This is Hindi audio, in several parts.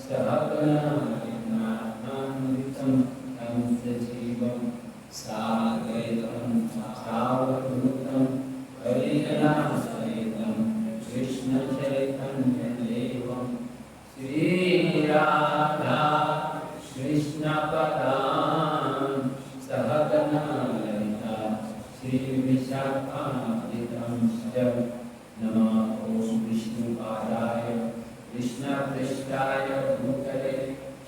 सहगनामृतं तं सजीवं साद्वैतं सावधूतं परिजनासहितं कृष्णचैतन्यदेवं श्रीराधा कृष्णपदां सहगना ललिता श्रीविशाखान्वितंश्च नमो विष्णुपादाय कृष्णपृष्ठाय भूतले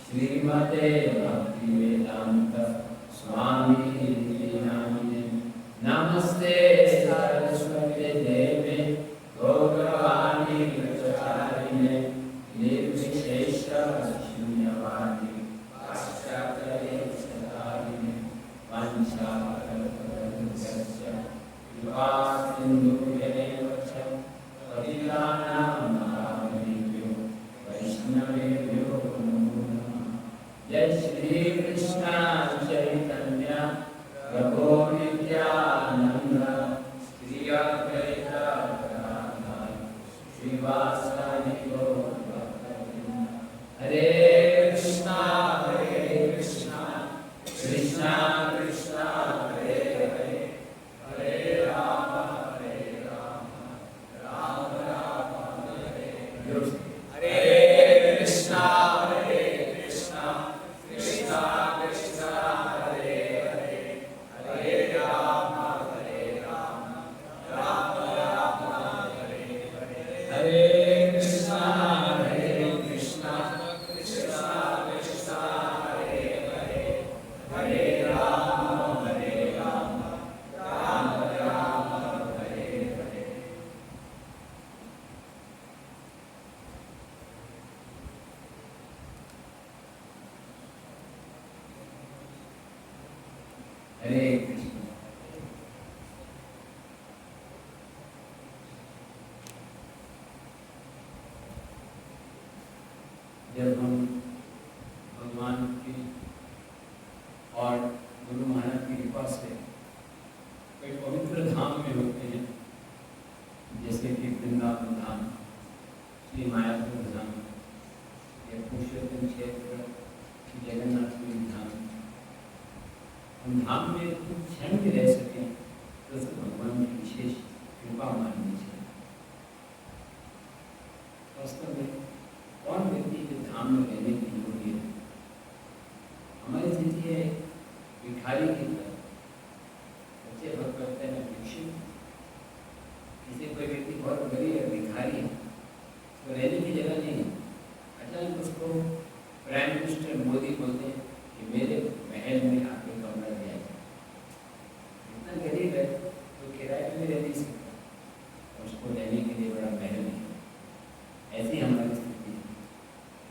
श्रीमते भक्तिवेदान्त स्वामिनिति नामिने नमस्ते सरस्वती देवे गौरवाणी प्रचारिणे निर्विशेष शून्यवादी पाश्चात्यदेशधारिणे वाञ्छाकल्पतरुभ्यश्च कृपासिन्धुभ्येव च पतितानां पावनेभ्यो वैष्णवेभ्यो नमो नमः। जय श्री कृष्ण चैतन्य प्रभो नित्यानंद श्री अद्वैत गदाधर श्रीवासादि गौर भक्तवृंद। हरे कृष्णा कृष्णा कृष्णा हरे हरे हरे राम राम राम हरे हरे। हरे कृष्णा कृष्णा कृष्णा हरे हरे हरे राम राम राम हरे हरे। हरे कृष्णा कृष्णा कृष्णा हरे हरे हरे राम राम राम हरे हरे। हरे कृष्ण। जब हम भगवान की और गुरु महाराज की कृपा से कोई पवित्र धाम में होते हैं, जैसे कि वृंदावन धाम, श्री मायापुर धाम या पुरुषोत्तम क्षेत्र की जगन्नाथपुरी धाम, हम धाम में कुछ क्षण भी रह सकें तो भगवान की विशेष कृपा माननी चाहिए। वास्तव में कौन व्यक्ति के धाम में रहने की योग्य है? हमारी स्थिति है भिखारी की तरह। बच्चे भक्त करते हैं भिक्षु, किसी कोई व्यक्ति बहुत गरीब है, भिखारी है, तो रहने की जगह नहीं है। अचानक उसको प्राइम मिनिस्टर मोदी बोलते हैं कि मेरे महल में आके कमरा दिया जाए। इतना गरीब है तो किराए में रह नहीं सकता, उसको रहने के लिए बड़ा महल नहीं है। ऐसी हमारी स्थिति है,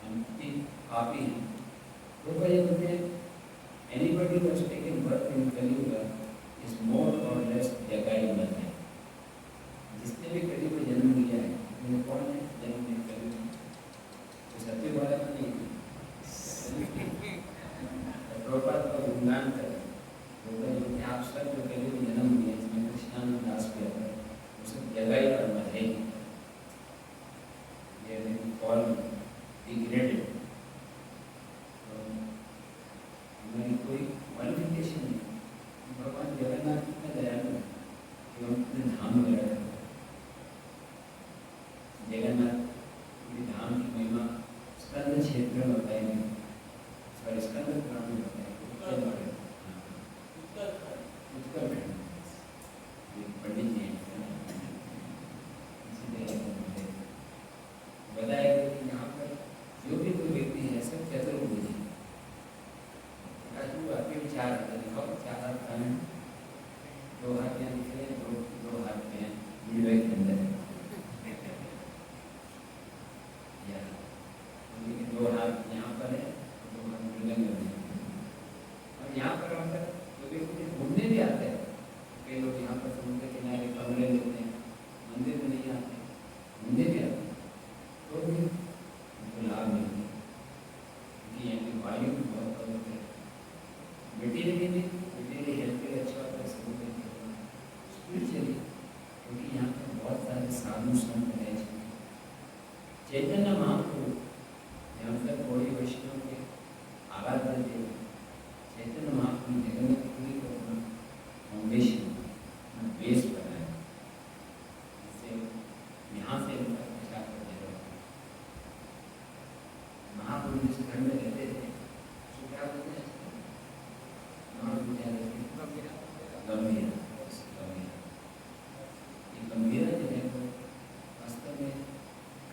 हम पापी हैं। तो ये बोलते हैं anybody who has taken birth in Kali-yuga is more or less जगाई मत है। जिसने भी कली में जन्म लिया है वो कौन है? जन्म में कली तो सत्य वाला तो नहीं। प्रभुपाद का गुणगान करें, आप सब जो कली में जन्म लिया इसमें कृष्णानंद दास भी आता है, वो सब जगाई और मत है। ये all degraded। हमारी कोई क्वालिफिकेशन नहीं। भगवान जगन्नाथ कितना दयालु है कि हम अपने धाम में रहे। जगन्नाथ की धाम की महिमा स्कंद क्षेत्र में बताई गई, सॉरी स्कंद पुराण में बताई गई। उत्तराखंड पंडित जी बताया गया कि यहाँ पर जो भी कोई व्यक्ति है सब चतुर्भुज है। आपके विचार दिखाओ, चार हाथ खाने, दो हाथ यहाँ दिख रहे हैं, दो हाथ में हैं मिडवे के अंदर या दो हाथ यहाँ चैतन्य महाप्रभु जहाँ तक थोड़ी वैष्णव के आराध्य देव चैतन्य महाप्रभु जगन्नाथपुरी को अपना फाउंडेशन बेस बनाया, इससे यहाँ से उनका प्रचार करने लगा। महाप्रभु जिस घर में रहते थे उसको क्या बोलते हैं? महाप्रभु क्या रहते हैं? गंभीरा। ये गंभीरा जो है वो वास्तव में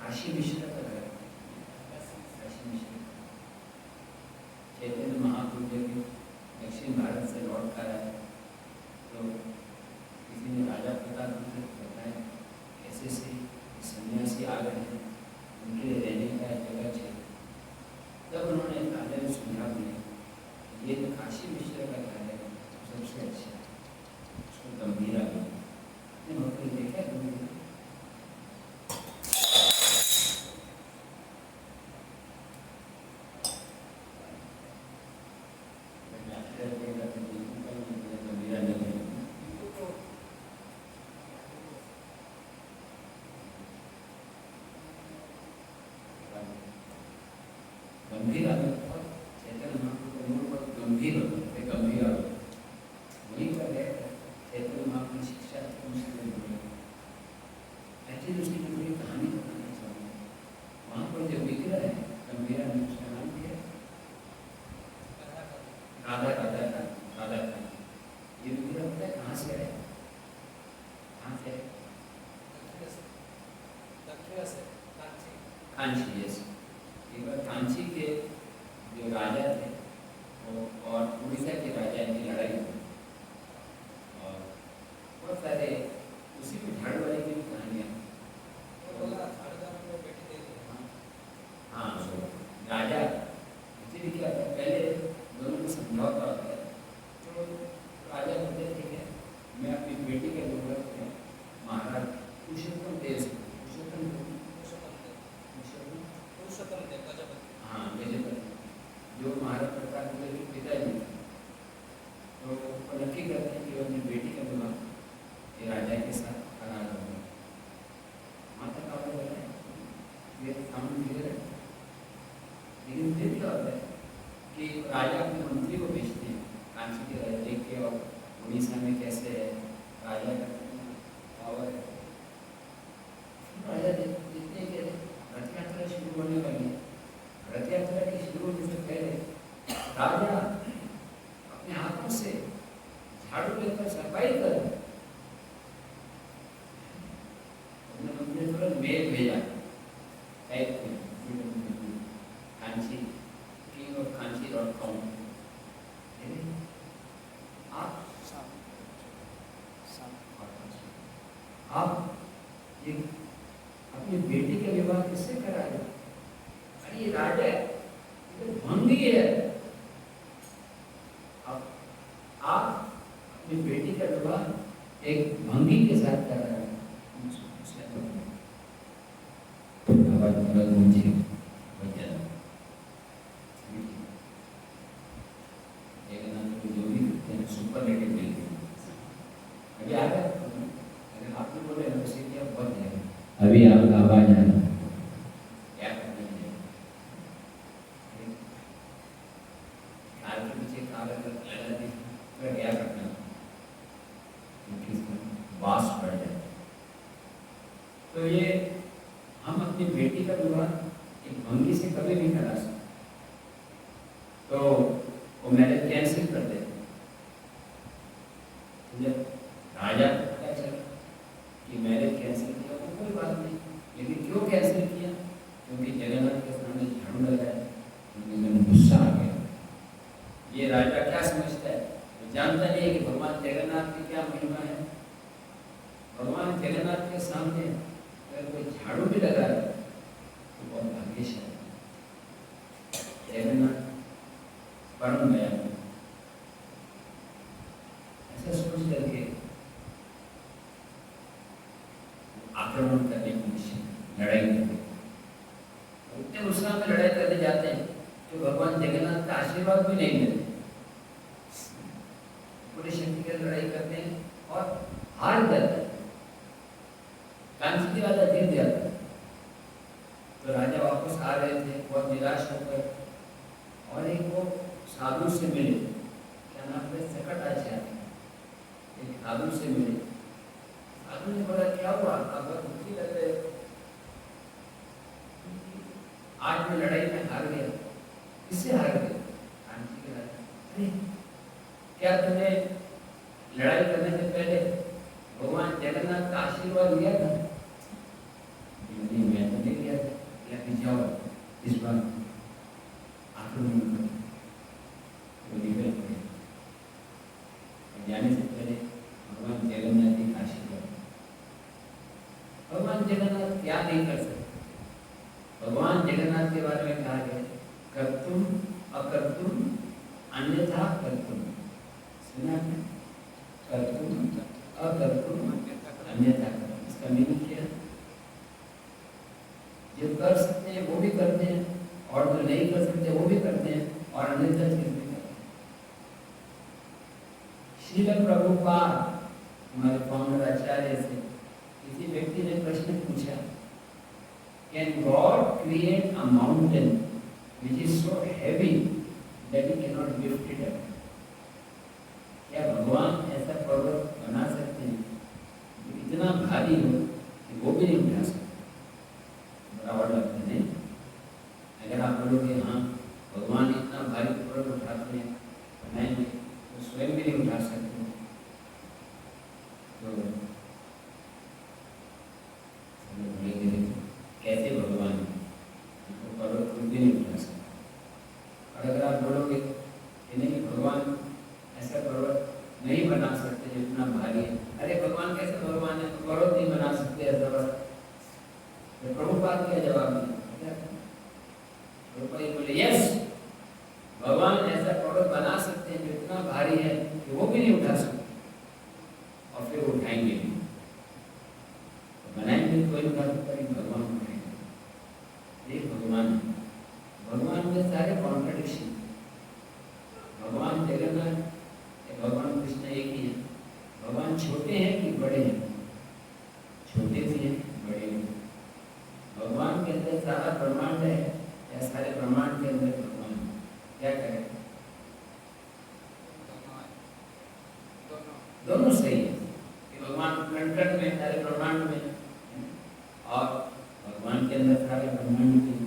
काशी मिश्र का घर है। काशी मिश्र चैतन्य महाप्रभु जब दक्षिण भारत से लौट कर आए तो किसी ने राजा प्रताप को बताया ऐसे से सन्यासी आ गए हैं, उनके लिए रहने का जगह चाहिए। तब उन्होंने राजा ने सुझाव दिया ये तो काशी मिश्र का घर है, सबसे अच्छा उसको गंभीरा देखा गंभीरा गंभीरा चैतन्य महाप्रभु बहुत गंभीर होता है, गंभीर वहीं पर है चैतन्य महाप्रभु शिक्षा एक्चुअली उसकी जो पूरी कहानी बताना चाहूँगा। वहाँ पर जो विग्रह है गंभीरा ने उसका नाम दिया राधा राधा राधा राधा। ये विग्रह पता है कहाँ से आया? कहाँ से आया? कांची। यस, एक बार कांची के जो राजा थे वो और उड़ीसा के राजा की लड़ाई हुई और बहुत सारे उसी में झाड़ू वाले की भी कहानियाँ। हाँ, राजा एक्चुअली क्या था, पहले दोनों को समझौता होता है तो राजा बोलते ठीक है मैं अपनी बेटी के जरूरत है महाराज पुरुषोत्तम देव से हाँ गजपति जो महाराज प्रताप के पिताजी तो वो नक्की करते हैं कि वो अपनी बेटी का विवाह ये राजा के साथ करा होगा। माता का बोल रहे हैं ये सामने मिल रहे, लेकिन फिर क्या होता है कि राजा अपने मंत्री को भेजते हैं कांची के राजा देख के और उड़ीसा में कैसे है राजा का पावर है। राजा देखते हैं कि रथ यात्रा शुरू होने वाली है, रथ यात्रा की शुरू होने से पहले राजा अपने हाथों से झाड़ू लेकर सफाई कर अपने मंदिर पर मेल भेजा कांची किंग ऑफ कांची.com। आप ये अपनी बेटी का विवाह किससे कराए? अरे ये राजा तो भंगी है। आप अपनी बेटी का विवाह एक भंगी के साथ कर रहे हैं। आवाज मुझे जो भी करते हैं सुपरलेटिव मिलते हैं। अभी आ गया अगर आपने बोले वैसे क्या बहुत है अभी आपका आवाज आ रहा क्या करना है कार के पीछे कार लगा दी तो क्या करना बास बढ़ जाए। तो ये हम अपनी बेटी का विवाह एक भंगी से कभी नहीं करा सकते तो वो मैरिज कैंसिल कर देते। राजा को पता चला कि मैरिज कैंसिल किया तो कोई बात नहीं, लेकिन क्यों कैंसिल किया? क्योंकि जगन्नाथ के सामने झाड़ू लगाया, उनमें गुस्सा आ गया। ये राजा क्या समझता है? वो जानता नहीं है कि भगवान जगन्नाथ की क्या महिमा है। भगवान जगन्नाथ के सामने अगर कोई झाड़ू भी लगा है तो बहुत भाग्यशाली जगन्नाथ परम गया ऐसा सोच करके आक्रमण करने की निश्चय लड़ाई करते उतने उत्साह में लड़ाई करने जाते हैं तो भगवान जगन्नाथ का आशीर्वाद भी नहीं मिलते। पूरी शक्ति की लड़ाई करते हैं और हार जाते हैं। कांची की राजा जीत जाता है तो राजा वापस आ रहे थे बहुत निराश होकर, और एक वो साधु से मिले, क्या नाम है, सकटाचार्य, एक साधु से मिले। साधु ने बोला क्या हुआ, आप बहुत दुखी लग रहे हो, आज मैं लड़ाई में हार गया। किससे हार गए? कांची के राजा। अरे क्या तुमने लड़ाई करने से पहले भगवान जगन्नाथ का आशीर्वाद लिया था? नहीं, मैं तो नहीं लिया था। या पीछे आओ, इस बार आक्रमण करो, जाने से पहले भगवान जगन्नाथ की आशीर्वाद। भगवान जगन्नाथ क्या नहीं कर सकते? भगवान जगन्नाथ के बारे में कहा गया कर्तुम अकर्तुम अन्यथा कर्तुम। सुना है? कर्तुम अकर्तुम अन्यथा कर्तुम। इसका मीनिंग क्या है? जो कर सकते हैं वो भी करते हैं, और जो नहीं कर सकते वो भी करते हैं, और अन्यथा चीज भी करते हैं। श्रील प्रभुपाद हमारे फाउंडर आचार्य से किसी व्यक्ति ने प्रश्न पूछा, Can God create a mountain which is so heavy that He cannot lift it up? क्या भगवान ऐसा पर्वत बना सकते हैं जो इतना भारी हो कि वो भी नहीं उठा सकते? बराबर लगता नहीं? अगर आप बोलोगे हाँ भगवान इतना भारी पर्वत उठाते हैं, बनाएंगे, तो स्वयं भी नहीं उठा सकते, तो कैसे भगवान पर्वत खुद भी नहीं उठा सकते? और अगर आप बोलोगे कि नहीं भगवान ऐसा पर्वत नहीं बना सकते जो इतना भारी है, अरे भगवान कैसे भगवान है, पर्वत नहीं बना सकते ऐसा बस, तो प्रभुपाद क्या जवाब दिया? प्रभुपाद बोले यस, भगवान ऐसा पर्वत बना सकते हैं जो इतना भारी है कि वो भी नहीं उठा सकते, और फिर उठाएंगे भी, बनाएंगे कोई उठा सकता है, भगवान उठाएंगे। ये भगवान है। भगवान में सारे कॉन्ट्रडिक्शन। भगवान जगन्नाथ, भगवान कृष्ण एक ही है। भगवान छोटे हैं कि बड़े हैं? छोटे भी हैं, बड़े भी। भगवान के अंदर सारा ब्रह्मांड है या सारे ब्रह्मांड के अंदर भगवान है? क्या करें? दोनों सही है कि भगवान कण में, सारे ब्रह्मांड में, और भगवान के अंदर सारे ब्रह्मांड में।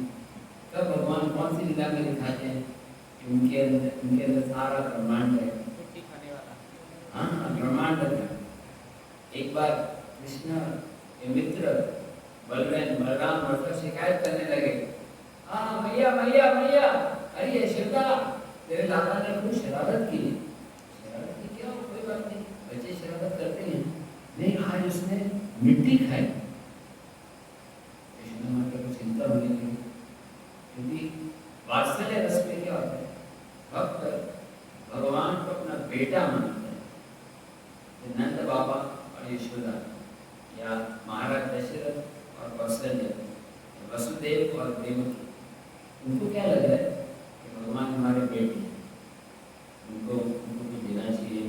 तब भगवान कौन सी लीला में दिखाते हैं कि उनके अंदर सारा ब्रह्मांड है? हाँ, ब्रह्मांड है। एक बार कृष्ण के मित्र बलराम मतलब शिकायत करने लगे, हाँ मैया मैया मैया, अरे यशोदा तेरे लाला ने कुछ शरारत की। शरारत की? क्या, कोई बात नहीं, बच्चे शरारत करते हैं। नहीं, आज उसने मिट्टी खाई। चिंता होने लगी, क्योंकि वात्सल्य रस में क्या होता है, भक्त भगवान को अपना बेटा मानता है। नंद बाबा और यशोदा, या महाराज दशरथ और कौशल्य, वसुदेव और देवकी, उनको क्या लग रहा है कि भगवान हमारे बेटे हैं, उनको कुछ देना चाहिए,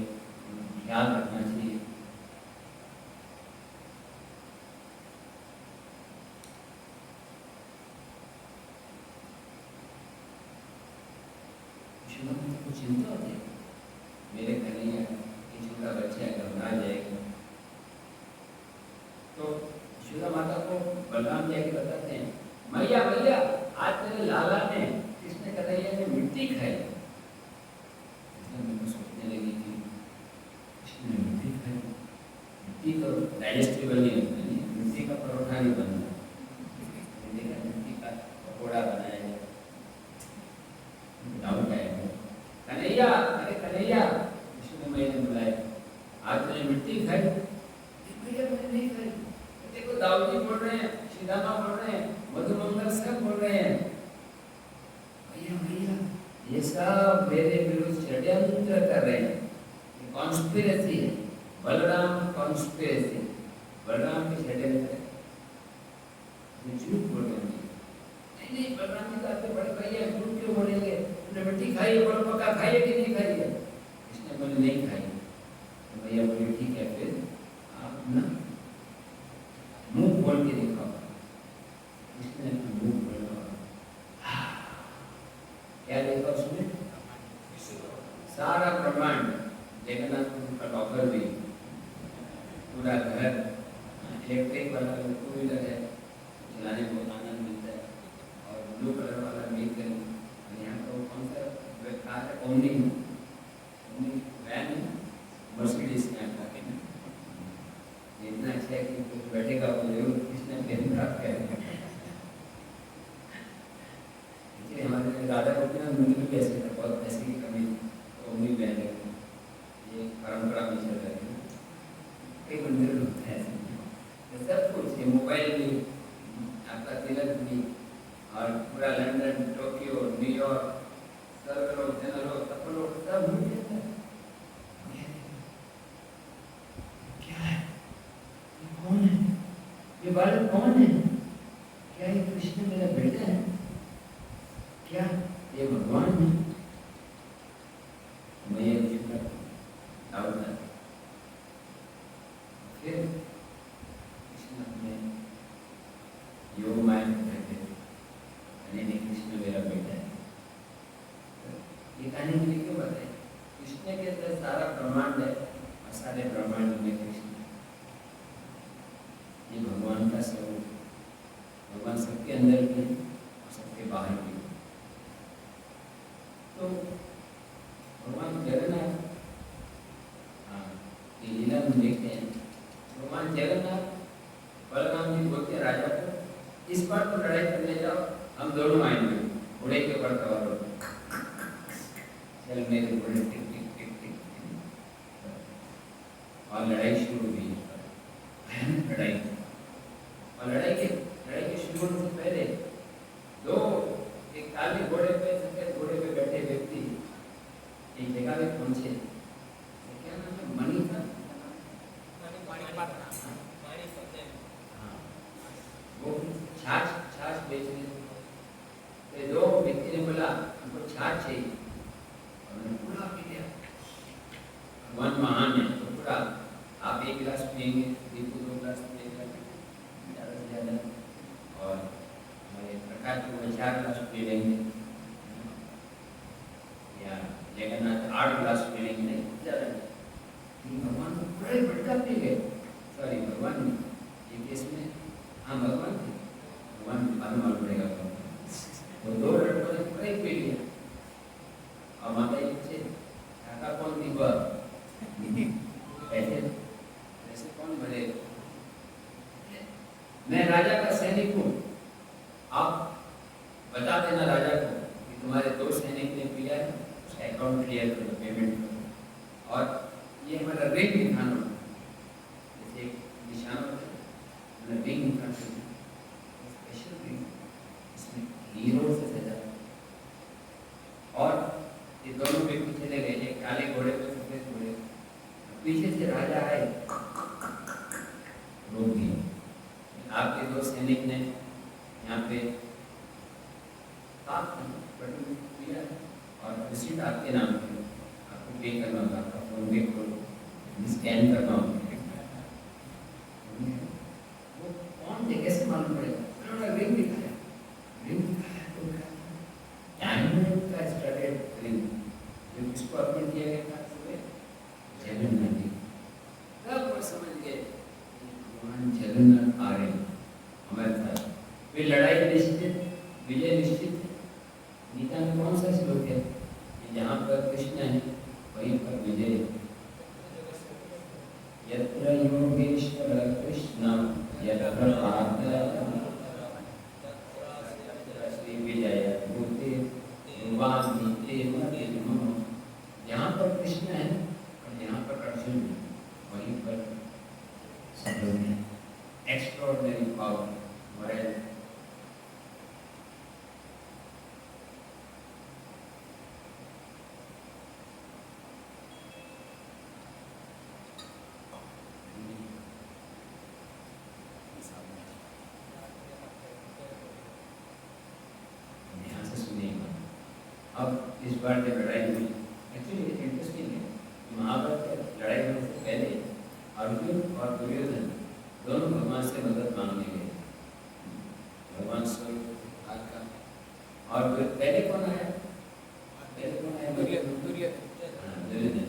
ख्याल रखना चाहिए। चिंता होती है, मेरे घर नहीं है, छोटा बच्चा है, घबरा जाएगा। तो यशोदा माता को बलराम जी आके बताते हैं, मैया मैया आज तेरे लाला ने, कृष्ण कन्हैया ने मिट्टी खाई। सोचने लगी कि कृष्ण ने मिट्टी खाई, मिट्टी तो डाइजेस्टिबल नहीं होता, नहीं मिट्टी का परोठा नहीं बनता, मिट्टी का पकौड़ा बनाया जाए, डाउट है। कन्हैया, अरे कन्हैया, कृष्ण मैया ने बुलाया, आज तुमने मिट्टी खाई? भैया मैंने नहीं खाई। देखो दाऊदी बोल रहे हैं, श्रीदामा बोल रहे हैं, मधुमंगल सब बोल रहे हैं। भैया भैया ये सब मेरे विरुद्ध षड्यंत्र कर रहे हैं, ये कॉन्स्पिरेसी है, बलराम कॉन्स्पिरेसी, बलराम की षड्यंत्र है, झूठ बोल रहे हैं। नहीं, बलराम जी कहते बड़े भैया झूठ क्यों बोलेंगे, तुमने मिट्टी खाई है, बड़ा पक्का खाई है कि नहीं खाई है? कृष्ण बोले नहीं खाई। तो भैया बोले ठीक है, फिर आप ना मुंह खोल के दिखाओ। कृष्ण ने मुंह खोला, ब्रह्मांड, जगन्नाथ का लॉकर भी, पूरा घर, इलेक्ट्रिक वाला टू व्हीलर है, चलाने में बहुत आनंद मिलता है, और ब्लू कलर वाला व्हीकल, यहाँ पर कौन सा कार है, ओमनी वैन, मर्सिडीज में आता है ना, इतना अच्छा है कि कुछ बैठेगा वो जरूर किसने प्रेम प्राप्त करेगा। हमारे राधा गोपीनाथ मंदिर में भी ऐसे था, बहुत पैसे की कमी, ओमनी वैन है, ये परंपरा में चल रही है, कई मंदिर होता है ऐसे, सब कुछ है, मोबाइल भी, आपका तिलक भी, और पूरा लंदन, टोक्यो, न्यूयॉर्क, सर्वरो, जनरो, सफलो, सब मिल जाता है। क्या है? ये कौन है? ये बालक कौन है? क्या ये कृष्ण मेरा बेटा है? क्या ये भगवान है? मैं ये डाउट है। फिर कृष्ण अपने योग माया में कहते थे, नहीं कृष्ण मेरा बेटा है। ये कहानी मुझे क्यों बताए? कृष्ण के अंदर सारा ब्रह्मांड है, और सारे ब्रह्मांड में कृष्ण, ये भगवान का स्वरूप, भगवान सबके अंदर भी है और सबके बाहर भी। तो भगवान जगन्नाथ, ये लीला में देखते हैं, भगवान जगन्नाथ बलराम जी बोलते हैं राजा को, इस बार तो लड़ाई करने जाओ, हम दोनों आएंगे, घोड़े के ऊपर सवार हो, चल मेरे घोड़े टिक टिक टिक टिक, और लड़ाई शुरू हुई, भयानक लड़ाई, और लड़ाई के शुरू होने से पहले दो, एक काले घोड़े पे, सफेद घोड़े पे बैठे व्यक्ति एक जगह पे पहुंचे, क्या नाम है, मणि था, वो छाछ बेचने, तो दो व्यक्ति ने बोला हमको छाछ चाहिए, और मैंने पूरा पी लिया, भगवान महान है, तो पूरा आप एक गिलास पिएंगे, दीपू 2 गिलास पिएगा, ज़्यादा से ज़्यादा, और हमारे प्रकाश को 4 गिलास पी लेंगे, या जगन्नाथ 8 गिलास पी लेंगे, नहीं ज़्यादा नहीं, भगवान को पूरा ही भटका पी गए, सॉरी भगवान ये केस में, हाँ भगवान थे, भगवान बाद में मालूम पड़ेगा, वो 2 लड़कों ने पूरा ही पी लिया, और माता जी पूछे काका कौन थी वह, ऐसे कौन बने, मैं राजा का सैनिक हूँ, आप बता देना राजा को कि तुम्हारे 2 सैनिक ने पिया है, उसका अकाउंट क्लियर करो, पेमेंट करो, और ये हमारा रिंग दिखाना, जैसे एक निशान होता है, हमारा रिंग दिखाना, स्पेशल रिंग, इसमें हीरो से सजा, और ये दोनों व्यक्ति चले गए, एक काले घोड़े पे, सफेद घोड़े, पीछे से राजा आए, रोक दिया, आपके 2 सैनिक ने यहाँ पे किया, और रिसीट आपके नाम पे, आपको पे करना होगा, आपका फोन पे खोलो, स्कैन करना होगा, वो कौन थे कैसे मालूम पड़ेगा, उन्होंने रिंग दिखाया, तो डायमंड का स्टडेड रिंग, जो किसको अर्पण किया गया था, जगन्नाथ जी, तब वो समझ गए भगवान जगन्नाथ आ रहे हमारे साथ, वे लड़ाई निश्चित, विजय निश्चित है। गीता में कौन सा श्लोक है कि जहाँ पर कृष्ण है वहीं पर विजय, यत्र योगेश्वर कृष्ण यत्र पार्थ श्री विजय भूते युवानीते मतिर्मम, जहाँ पर कृष्ण है और यहाँ पर अर्जुन है वहीं पर सब लोग हैं, एक्स्ट्राऑर्डिनरी पावर, मोरल, अब इस बार जब लड़ाई हुई, एक्चुअली इंटरेस्टिंग है, महाभारत की लड़ाई होने से पहले अर्जुन और दुर्योधन दोनों भगवान से मदद मांगने गए, भगवान स्वरूप का, और पहले कौन आया, दुर्योधन,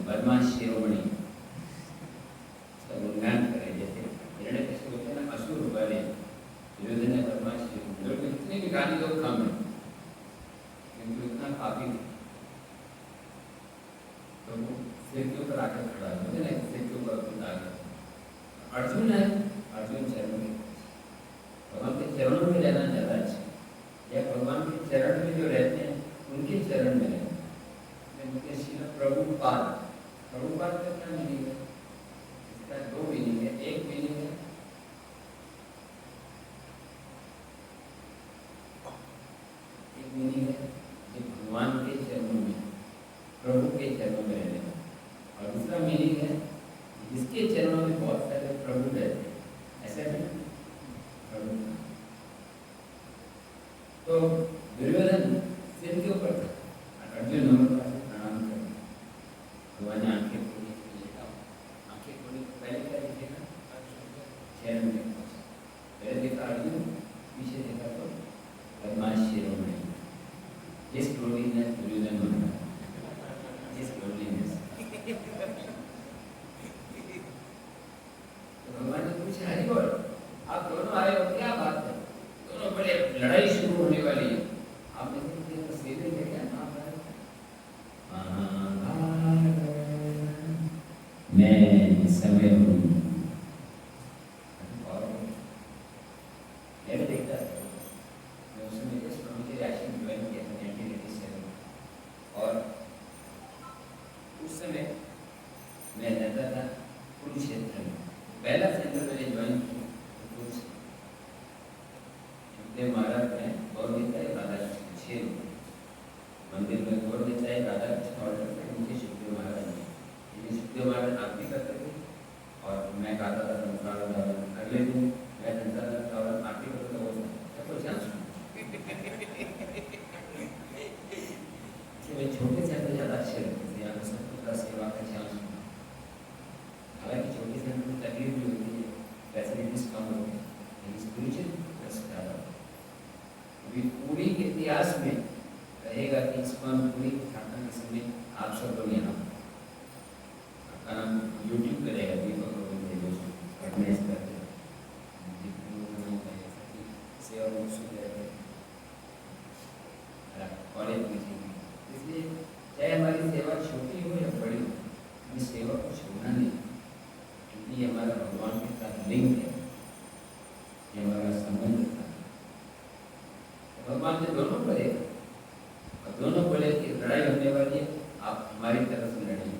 सिर के ऊपर आकर खड़ा है, मुझे नहीं सिर के ऊपर उठा गया। अर्जुन है, अर्जुन चरणों में, भगवान के चरणों में रहना ज़्यादा अच्छा है, या भगवान के चरण में जो रहते हैं उनके चरण में रहना। उनके श्रील प्रभुपाद, प्रभुपाद का क्या मीनिंग है? इसका दो मीनिंग है। एक मीनिंग है कि भगवान के चरणों में, प्रभु के चरणों में रहने का, और दूसरा मीनिंग है जिसके चरणों में बहुत सारे प्रभु रहते हैं, ऐसा नहीं प्रभु। तो दुर्योधन सिर के ऊपर था, अर्जुन नमस्कार से प्रणाम कर भगवान ने आंखें खोली, आंखें खोली तो पहले क्या दिखेगा? चरण में पहले देखा अर्जुन, पीछे देखा तो बदमाश शिरोमणि, जिस लोलीनेस दुर्योधन बना, जिस लोलीनेस। तो भगवान ने पूछा, हरि बोल, आप दोनों आए हो, क्या बात है? दोनों बड़े लड़ाई शुरू होने वाली है, आपने तो सीधे देखा मैं समय हूँ, और मैंने देखा मैं उसमें मुझे राशन ज्वाइन किया था 1987, और उस समय मैं रहता था कुरुक्षेत्र में, पहला सेंटर मैंने ज्वाइन किया कुरुक्षेत्र। महाराज ने गौर देता है राधा कृष्ण 6 मंदिर में गौर देता है राधा कृष्ण, और मुझे सुखदेव महाराज ने, सुखदेव महाराज आरती करते थे और मैं गाता था संसार धावन। अगले दिन मैं संसार धावन आरती करता था, वो सबको चांस मैं छोटे से तो ज़्यादा अच्छे लगते थे, यहाँ सबका सेवा का चांस। हालांकि छोटे से में तकलीफ भी होती है, फैसिलिटीज कम होती है, लेकिन स्पिरिचुअल ज़्यादा। अभी पूरी इतिहास में रहेगा कि इस्कॉन पूरी स्थापना के समय आप सब लोग यहाँ, आपका नाम यूट्यूब पे रहेगा, दीपक ऑर्गेनाइज करते हैं सेवा कॉलेज में। इसलिए चाहे हमारी सेवा छोटी हो या बड़ी हो, हमें सेवा को छोड़ना नहीं, क्योंकि ये हमारा भगवान के साथ लिंक है, ये हमारा संबंध था। भगवान ने दोनों बोले, और दोनों बोले कि लड़ाई होने वाली है, आप हमारी तरफ से लड़ेंगे।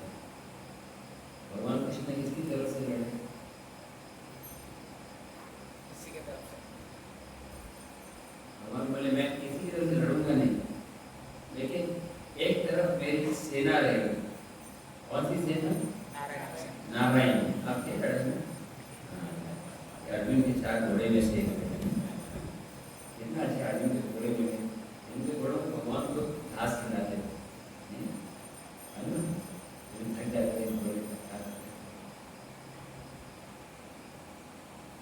भगवान कृष्ण किसकी तरफ से लड़े? किसी के तरफ से। भगवान बोले मैं किसी की तरफ से लड़ूंगा नहीं, लेकिन एक तरफ मेरी सेना रहेगी। कौन सी सेना? नारायण। आप क्या लड़ेंगे? अर्जुन के 4 घोड़े में से कितना अच्छे अर्जुन के घोड़े में, उनके घोड़ों को भगवान को घास खिलाते थे, थक जाते हैं घोड़े।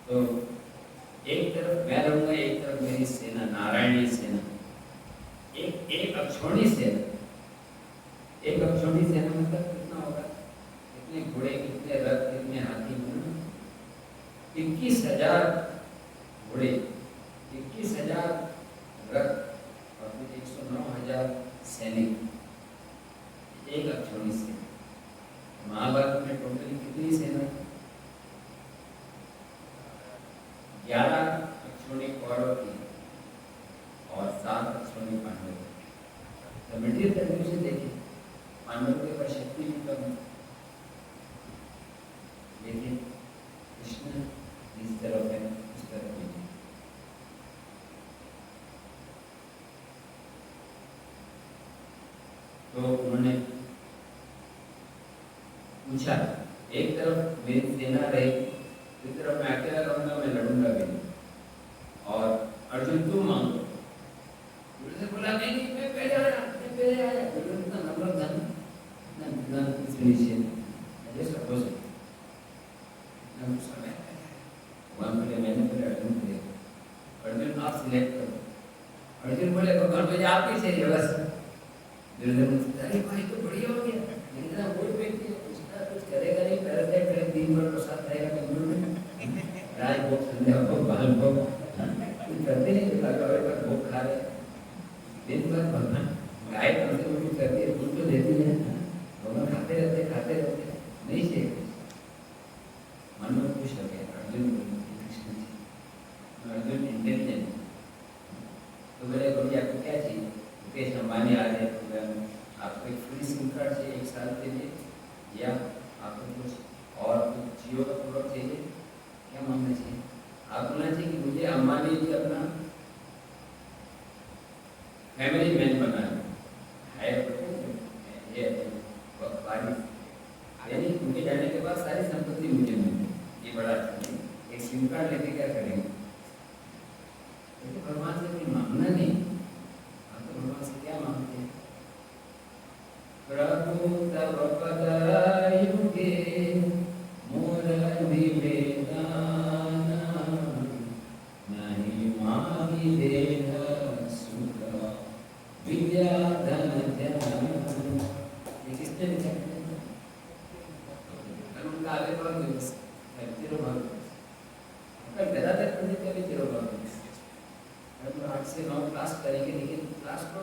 तो एक तरफ मैं रहूंगा, एक तरफ मेरी सेना, नारायणी सेना, एक अक्षौणी सेना। एक अक्षौणी सेना मतलब कितना होगा? कितने घोड़े, कितने रथ, कितने हाथी? 21,000 घोड़े, 21,000 रथ और 109,000 सैनिक, एक अक्षौणी सेना। महाभारत में टोटली कितनी सेना? 11 अक्षौणी कौरव की और 7 अक्षौणी पांडव। तो मिडिल तरीके से देखिए, पांडवों के पास शक्ति भी कम है, लेकिन कृष्ण जिस तरफ है उस तरफ नहीं। तो उन्होंने पूछा, एक तरफ मेरी सेना रहेगी, इस तरफ मैं अकेला रहूंगा, मैं लड़ूंगा भी नहीं, और अर्जुन तुम मांगो। उन्होंने बोला नहीं मैं पहले आया, मैं पहले आया। इतना नंबर था ना, इतना फिनिशिंग मुझे सपोज भगवान बोले मैंने पहले अर्जुन को देखा, अर्जुन आप सिलेक्ट करो। अर्जुन बोले भगवान मुझे आप ही चाहिए बस। अरे भाई तो बढ़िया हो गया, इतना वोट व्यक्ति कुछ करेगा नहीं, पैरासाइट करेगा, दिन भर प्रसाद रहेगा कंप्यूटर में, रात भोग, संध्या भोग, बाल भोग कुछ करते नहीं, तो लगा भोग खा रहे दिन भर। भगवान गाय कम से कम करती है, दूध तो देती है, दोनों खाते रहते खाते रहते नहीं चाहिए मन में खुश हो गया अर्जुन कृष्ण जी अर्जुन इंटेलिजेंट तो बोले बोलिए आपको क्या चाहिए मुकेश अंबानी आ रहे हैं आपको एक फ्री सिम कार्ड चाहिए 1 साल के लिए या आपको कुछ और कुछ जियो का प्रोडक्ट चाहिए क्या मांगना चाहिए आप बोलना चाहिए कि मुझे अंबानी जी अपना फैमिली मैन बनाना है यानी उनके जाने के बाद सारी संपत्ति मुझे मिली ये बड़ा अच्छा नहीं एक सिम कार्ड लेके क्या करेंगे तो भगवान से कोई मांगना नहीं आप तो भगवान से क्या मांगते हैं प्रभु तब पदायुगे मोर निवेदना नहीं मांगी देह सुख विद्या धन ज्ञान ये किसने लिखा है उनका आगे बहुत दिवस है तेरो भाग आपका गदाधर पंडित का भी तेरो भाग हम 8 से 9 क्लास करेंगे लेकिन क्लास को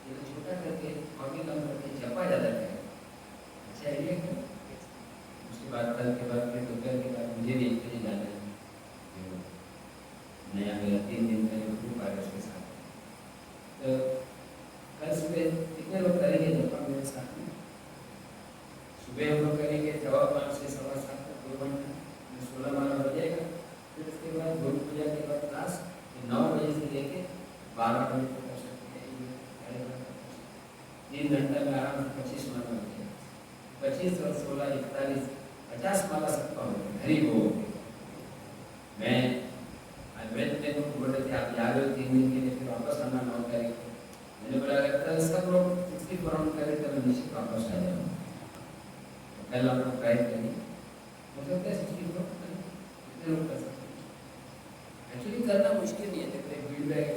ये छोटा करके कॉपी कम करके छपा ज़्यादा करें अच्छा आइडिया क्या उसके बाद कल के बाद फिर दोपहर के बाद मुझे भी 1 बजे जाना है नया मेरा 3 दिन का ग्रुप आ रहा है उसके साथ तो कल सुबह कितने लोग करेंगे जब मेरे साथ में सुबह हम लोग करेंगे 5:15 से 7:15 तक 2 घंटा 16 माला हो जाएगा फिर उसके बाद गुरु पूजा के बाद क्लास 9 बजे से लेके 12 बजे तक कर सकते हैं 3 घंटा में आराम से 25 माला हो जाएगा 25 और 16 41 50 माला सबका हो गया हरी हो मैं देखो बोले थे आप जा रहे हो 3 दिन के लिए फिर वापस आना 9 तारीख मैंने बोला अगर सब लोग 64 राउंड करें तो मैं निश्चित वापस आ जाऊँगा कल आप लोग ट्राई करेंगे हो सकता है 64 कितने लोग कर सकते हैं एक्चुअली करना मुश्किल नहीं है देखते फीडबैक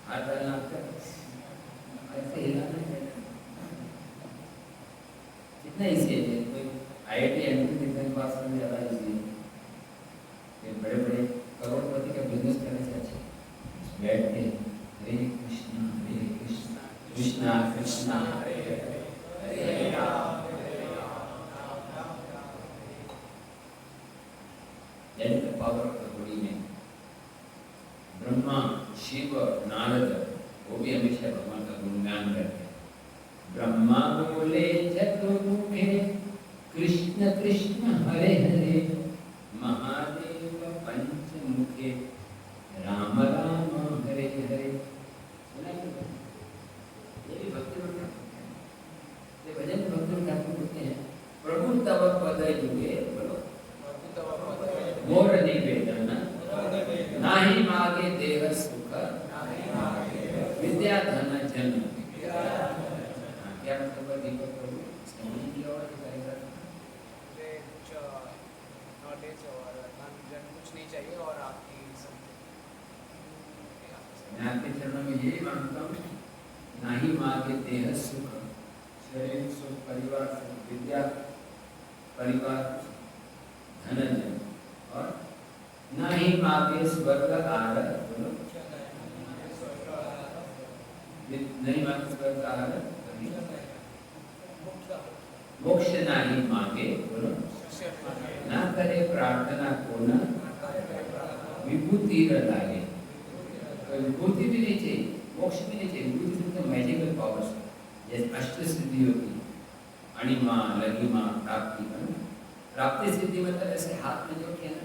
हाथ डालना आपका ऐसे हिलाना है कितना ईजी है कोई IIT एंट्री कितने पास करने ज़्यादा ईजी है बड़े बड़े करोड़पति का बिजनेस करने से अच्छा बैठ के हरे कृष्णा कृष्णा कृष्णा हरे Ram Then the power of the holy name. Brahma Shiv Narad वो भी हमेशा भगवान का गुणगान करते हैं ब्रह्मा बोले चतुर्मुखे कृष्ण कृष्ण हरे हरे महादेव पंचमुखे राम राम हरे हरे ये भी भक्ति ये भजन भक्ति ठाकुर होते हैं प्रभु तव पद युगे बोलो मोर निवेदन नाही मागे देह सुख विद्या धन जन क्या मतलब है दीपक प्रभु समझ लिया और नॉलेज और धन कुछ नहीं चाहिए और आपकी मैं आपके चरणों में यही मांगता हूँ नाही मागे देह सुख शरीर सुख परिवार सुख विद्या परिवार धन जन और नहीं मागे स्वर्ग आर बोलो नहीं मागे स्वर्ग आर मोक्ष नहीं मांगे बोलो ना करे प्रार्थना को न विभूति लागे विभूति भी नहीं चाहिए मोक्ष भी नहीं चाहिए विभूति तो मैजिकल पावर्स जैसे अष्ट सिद्धि होती अणिमा लघिमा प्राप्ति प्राप्ति सिद्धि मतलब ऐसे हाथ में जो किया ना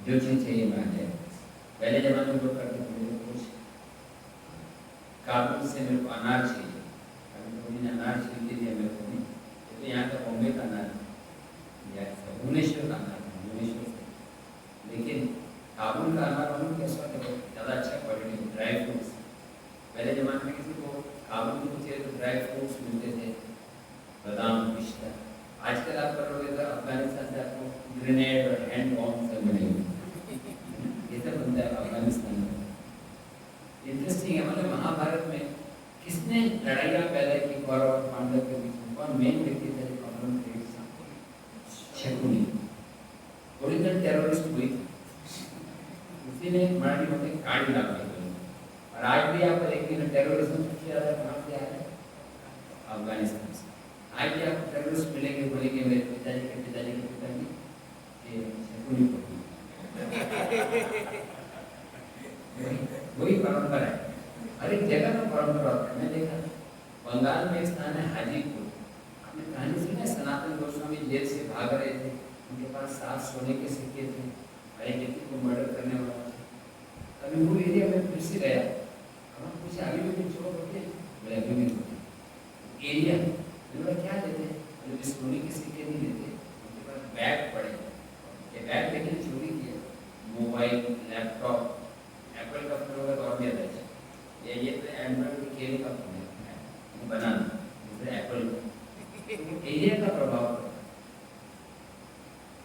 जो चीज चाहिए मैं जाए पहले जमाने में लोग करते थे मेरे कुछ काबुल से मेरे को अनार चाहिए अभी अनार खरीद दिया मेरे को नहीं तो यहाँ का बॉम्बे का अनार या भुवनेश्वर का अनार भुवनेश्वर से लेकिन काबुल का अनार हम कैसा ज़्यादा अच्छा क्वालिटी ड्राई फ्रूट्स पहले जमाने में किसी को काबुल में चाहिए तो ड्राई फ्रूट्स मिलते थे बादाम पिस्ता आजकल आप करोगे तो अफगानिस्तान से आपको ग्रेनेड और हैंड बॉम्ब सब मिलेंगे ये सब बनता है अफगानिस्तान में इंटरेस्टिंग है मतलब महाभारत में किसने लड़ाइयाँ पैदा की कौरव और पांडव के बीच में कौन मेन व्यक्ति थे जो problem create Shakuni original terrorist हुई उसी ने मराठी में कांड डाल दिया और आज भी आप देखेंगे टेररिज्म सबसे ज़्यादा कहाँ से आ रहा है अफगानिस्तान से। आज भी आपको टेररिस्ट मिलेंगे, बोलेंगे मेरे पिताजी के पिताजी ये शकुनी पट्टी। वही परंपरा है, हर एक जगह का परंपरा होता है। मैं देखा बंगाल में एक स्थान है हाजीपुर, आपने कहानी सुनी है, सनातन गोस्वामी जेल से भाग रहे थे, उनके पास 7 सोने के सिक्के थे, एक व्यक्ति को मर्डर करने वाला था। अभी वो एरिया में फिर से गया, हम पूछे अभी भी कुछ चोर होते हैं, बोले अभी भी होते एरिया। मैंने क्या देते हैं, बोले सोने के सिक्के नहीं देते, उनके पास बैग पड़े, ये बैग लेकिन चोरी किया, मोबाइल, लैपटॉप, एप्पल का फोन होगा तो और भी आता है, ये तो एंड्रॉइड के केले का फोन है, वो बनाना दूसरे एप्पल का एरिया का प्रभाव पड़ता है।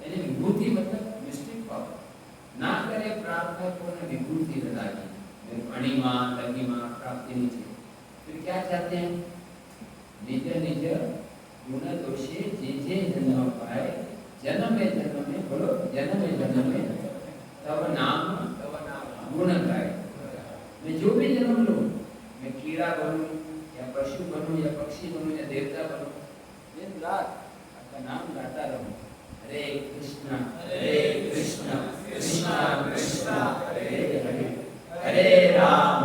यानी विभूति मतलब मिस्टिक पावर, ना करे प्रार्थना को न विभूति लगा की, अणिमा लगिमा प्राप्ति नहीं चाहिए। फिर क्या चाहते हैं, निज निज गुण दोषे जे जे जन्म पाए, जन्म में बोलो जन्म में तब नाम गुण गाए। मैं जो भी जन्म लूं, मैं कीड़ा बनूं या पशु बनूं या पक्षी बनूं या देवता बनूं, दिन रात आपका नाम गाता रहूं। Hare Krishna Krishna Krishna Hare Hare, Hare Ram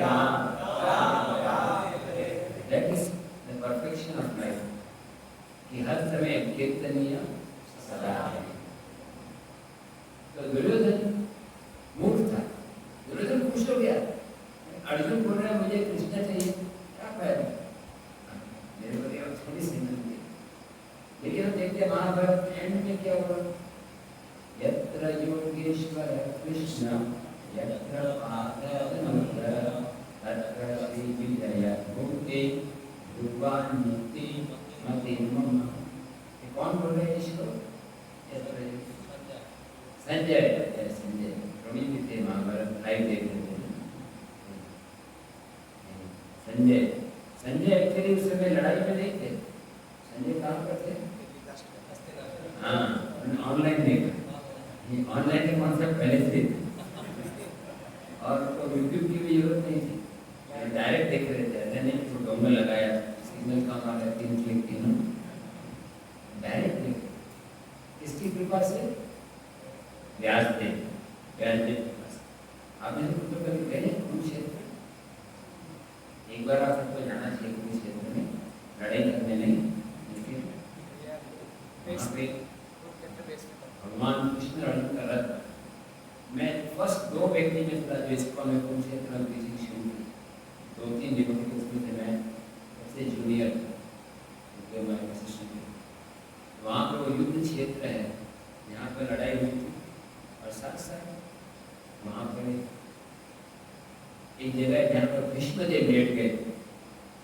Ram Ram Hare. That is the perfection of life, कि हर समय कीर्तनीय सदा है। तो दुर्योधन मूर्ख था, दुर्योधन खुश हो गया, अर्जुन बोल रहा है मुझे कृष्णा चाहिए, क्या फायदा, मेरे को तो थोड़ी सी मिलती। लेकिन हम देखते हैं महाभारत एंड में क्या हुआ, यत्र योगेश्वर कृष्ण यत्र पादनमत्र तत्र श्री विजय भूते ध्रुवान्यति मति मम। ये कौन बोल रहे हैं इसको, संजय प्रवीण भी थे, महाभारत लाइव देख रहे थे। संजय एक्चुअली उस समय लड़ाई में नहीं थे, संजय कहाँ पर थे, हाँ ऑनलाइन देखा, ये ऑनलाइन के कॉन्सेप्ट पहले से थे और तो यूट्यूब की भी जरूरत नहीं थी, डायरेक्ट देख रहे थे, ऐसा नहीं तो डोंगल लगाया, सिग्नल कम आ गया, 3 क्लिक तीनों डायरेक्ट देख। किसकी कृपा से, व्यासदेव के पास। आपने तो कभी गए कुरुक्षेत्र, एक बार आप सबको जाना चाहिए कुरुक्षेत्र में, लड़ाई करने नहीं, लेकिन वहाँ पे भगवान कृष्ण अर्जुन का रथ। मैं फर्स्ट 2 व्यक्ति में था जो इसको मैं कुरुक्षेत्र में किसी शुरू की 2-3 दिनों के उसमें से मैं सबसे जूनियर था, मैं वहाँ पर वो युद्ध क्षेत्र है जहाँ पर लड़ाई हुई थी, और साथ साथ वहाँ पर एक जगह है जहाँ पर भीष्मदेव लेट गए।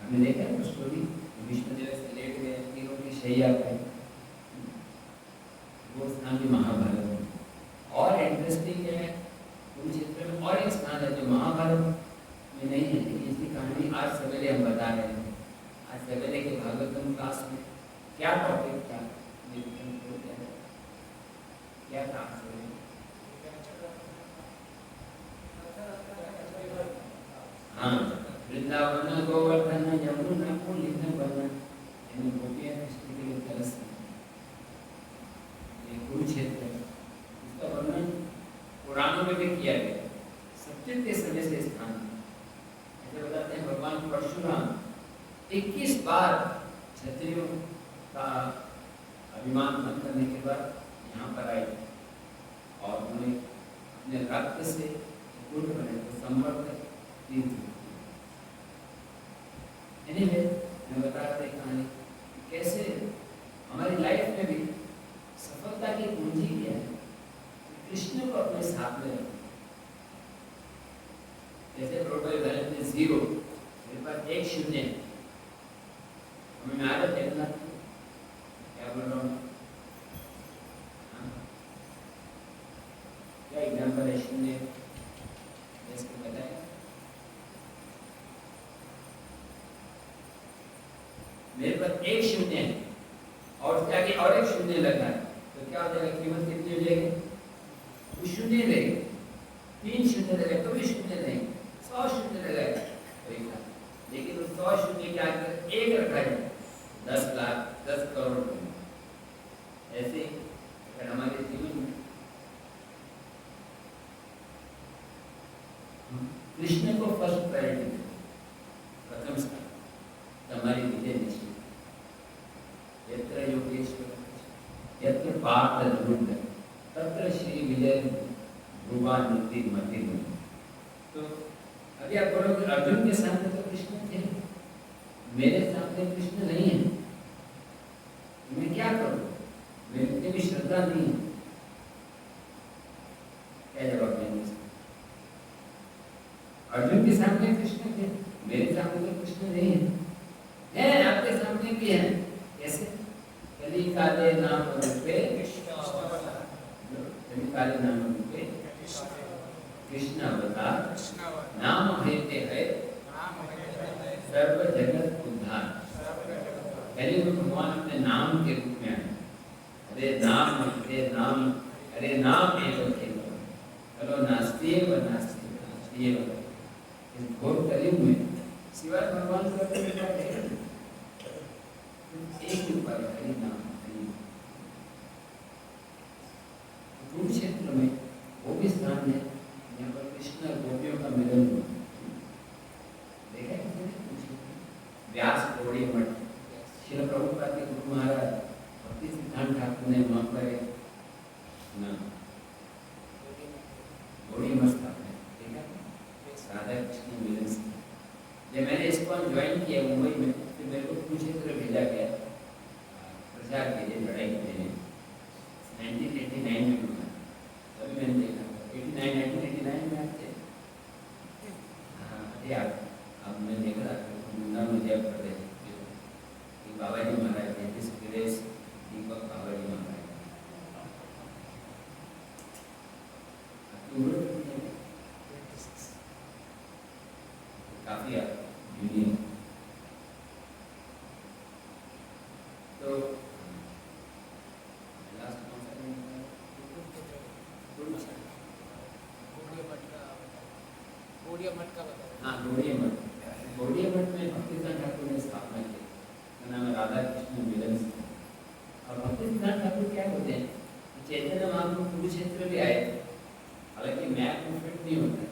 हमने देखा है स्टोरी, भीष्मदेव से लेट गए, तीनों की शैया पर, वो स्थान भी महाभारत में। और इंटरेस्टिंग है कुरुक्षेत्र में और एक स्थान है जो महाभारत में नहीं है, लेकिन इसकी कहानी आज सवेरे हम बता रहे हैं। आज सवेरे के भागवतम क्लास में क्या टॉपिक था, क्या था, हाँ वृंदावन गोवर्धन यमुना पुलिन बना, गोपियाँ कृष्ण के लिए तरस। ये कुरुक्षेत्र, इसका वर्णन पुराणों में भी किया गया, सत्यत के समय से स्थान। ऐसे बताते हैं भगवान परशुराम 21 बार क्षत्रियों का अभिमान भंग करने के बाद यहाँ पर आए और उन्हें अपने रक्त से कुंड बने तो समर्थ तीर्थ। एनीवे, मैं बता रहा था कहानी कैसे हमारी लाइफ में भी सफलता की कुंजी क्या है, कृष्ण को अपने साथ में रखो। जैसे प्रोटोटाइप वैल्यू में 0, मेरे पास 1 शून्य है, हमें आदत है ना, क्या बोल रहा हूँ, क्या एग्जाम्पल है शून्य, इसको बताएं। मेरे पास 1 शून्य है और उसके आगे और 1 शून्य लगा है, तो क्या हो जाएगा, कीमत कितनी हो जाएगी, वो शून्य रहेगी। 3 शून्य लगे तो भी शून्य नहीं, 100 शून्य लगाए, लेकिन उस 100 शून्य के आगे 1 रखा फर्स्ट प्रायोरिटी दे, प्रथम स्थान તમારી વિજય નિશ્ચિત. यत्र योगेश्वर यत्र पार्थ धनुर्ध तत्र श्री विजय भगवान मुक्ति मति. तो अभी आप बोलोगे अर्जुन के सामने तो कृष्ण थे, मेरे सामने कृष्ण नहीं है, मैं क्या करूं, मेरे में भी श्रद्धा नहीं है. क्या जवाब देंगे? अर्जुन के सामने कृष्ण थे, मेरे सामने तो कृष्ण नहीं है. आपके सामने भी है. कैसे? कली काले नाम रूपे कली काले नाम रूपे कृष्ण अवतार नाम हेते है सर्व जगत उद्धार. कली में भगवान अपने नाम के रूप में आए. अरे नाम एक केवल कलो नास्त्येव नास्त्येव. इस घोर कलयुग में सिवाय भगवान का कोई उपाय है? एक ही उपाय है, हरि नाम. कुरुक्षेत्र में वो भी स्थान है जहाँ पर कृष्ण और गोपियों का मिलन हुआ. देखा है व्यास गौड़ी मठ, श्रील प्रभुपाद के गुरु महाराज भक्ति सिद्धांत ठाकुर ने वहाँ पर गौड़ी मठ स्थापना. देखा राधा कृष्ण मिलन. जब मैंने इसको ज्वाइन किया मुंबई में, फिर मेरे को कुरुक्षेत्र भेजा गया प्रचार के लिए, लड़ाई के लिए. 1989 में हुआ. तभी मैंने देखा 1989 में आते. हाँ अरे अब मैं देख रहा था मुन्ना मध्य प्रदेश बाबा जी महाराज थे, सुरेश दीपक बाबा जी महाराज. काफी यूनियन. तो लास्ट कौन सा गौड़िया मठ का बता. हाँ गौड़िया मठ. गौड़िया मठ में भक्ति सिद्धांत ठाकुर ने स्थापना की. नाम है राधा कृष्ण मिलन. और भक्ति सिद्धांत ठाकुर क्या होते हैं? चैतन्य महाप्रभु कुरुक्षेत्र भी आए थे, हालांकि मैप मूवमेंट नहीं होता है,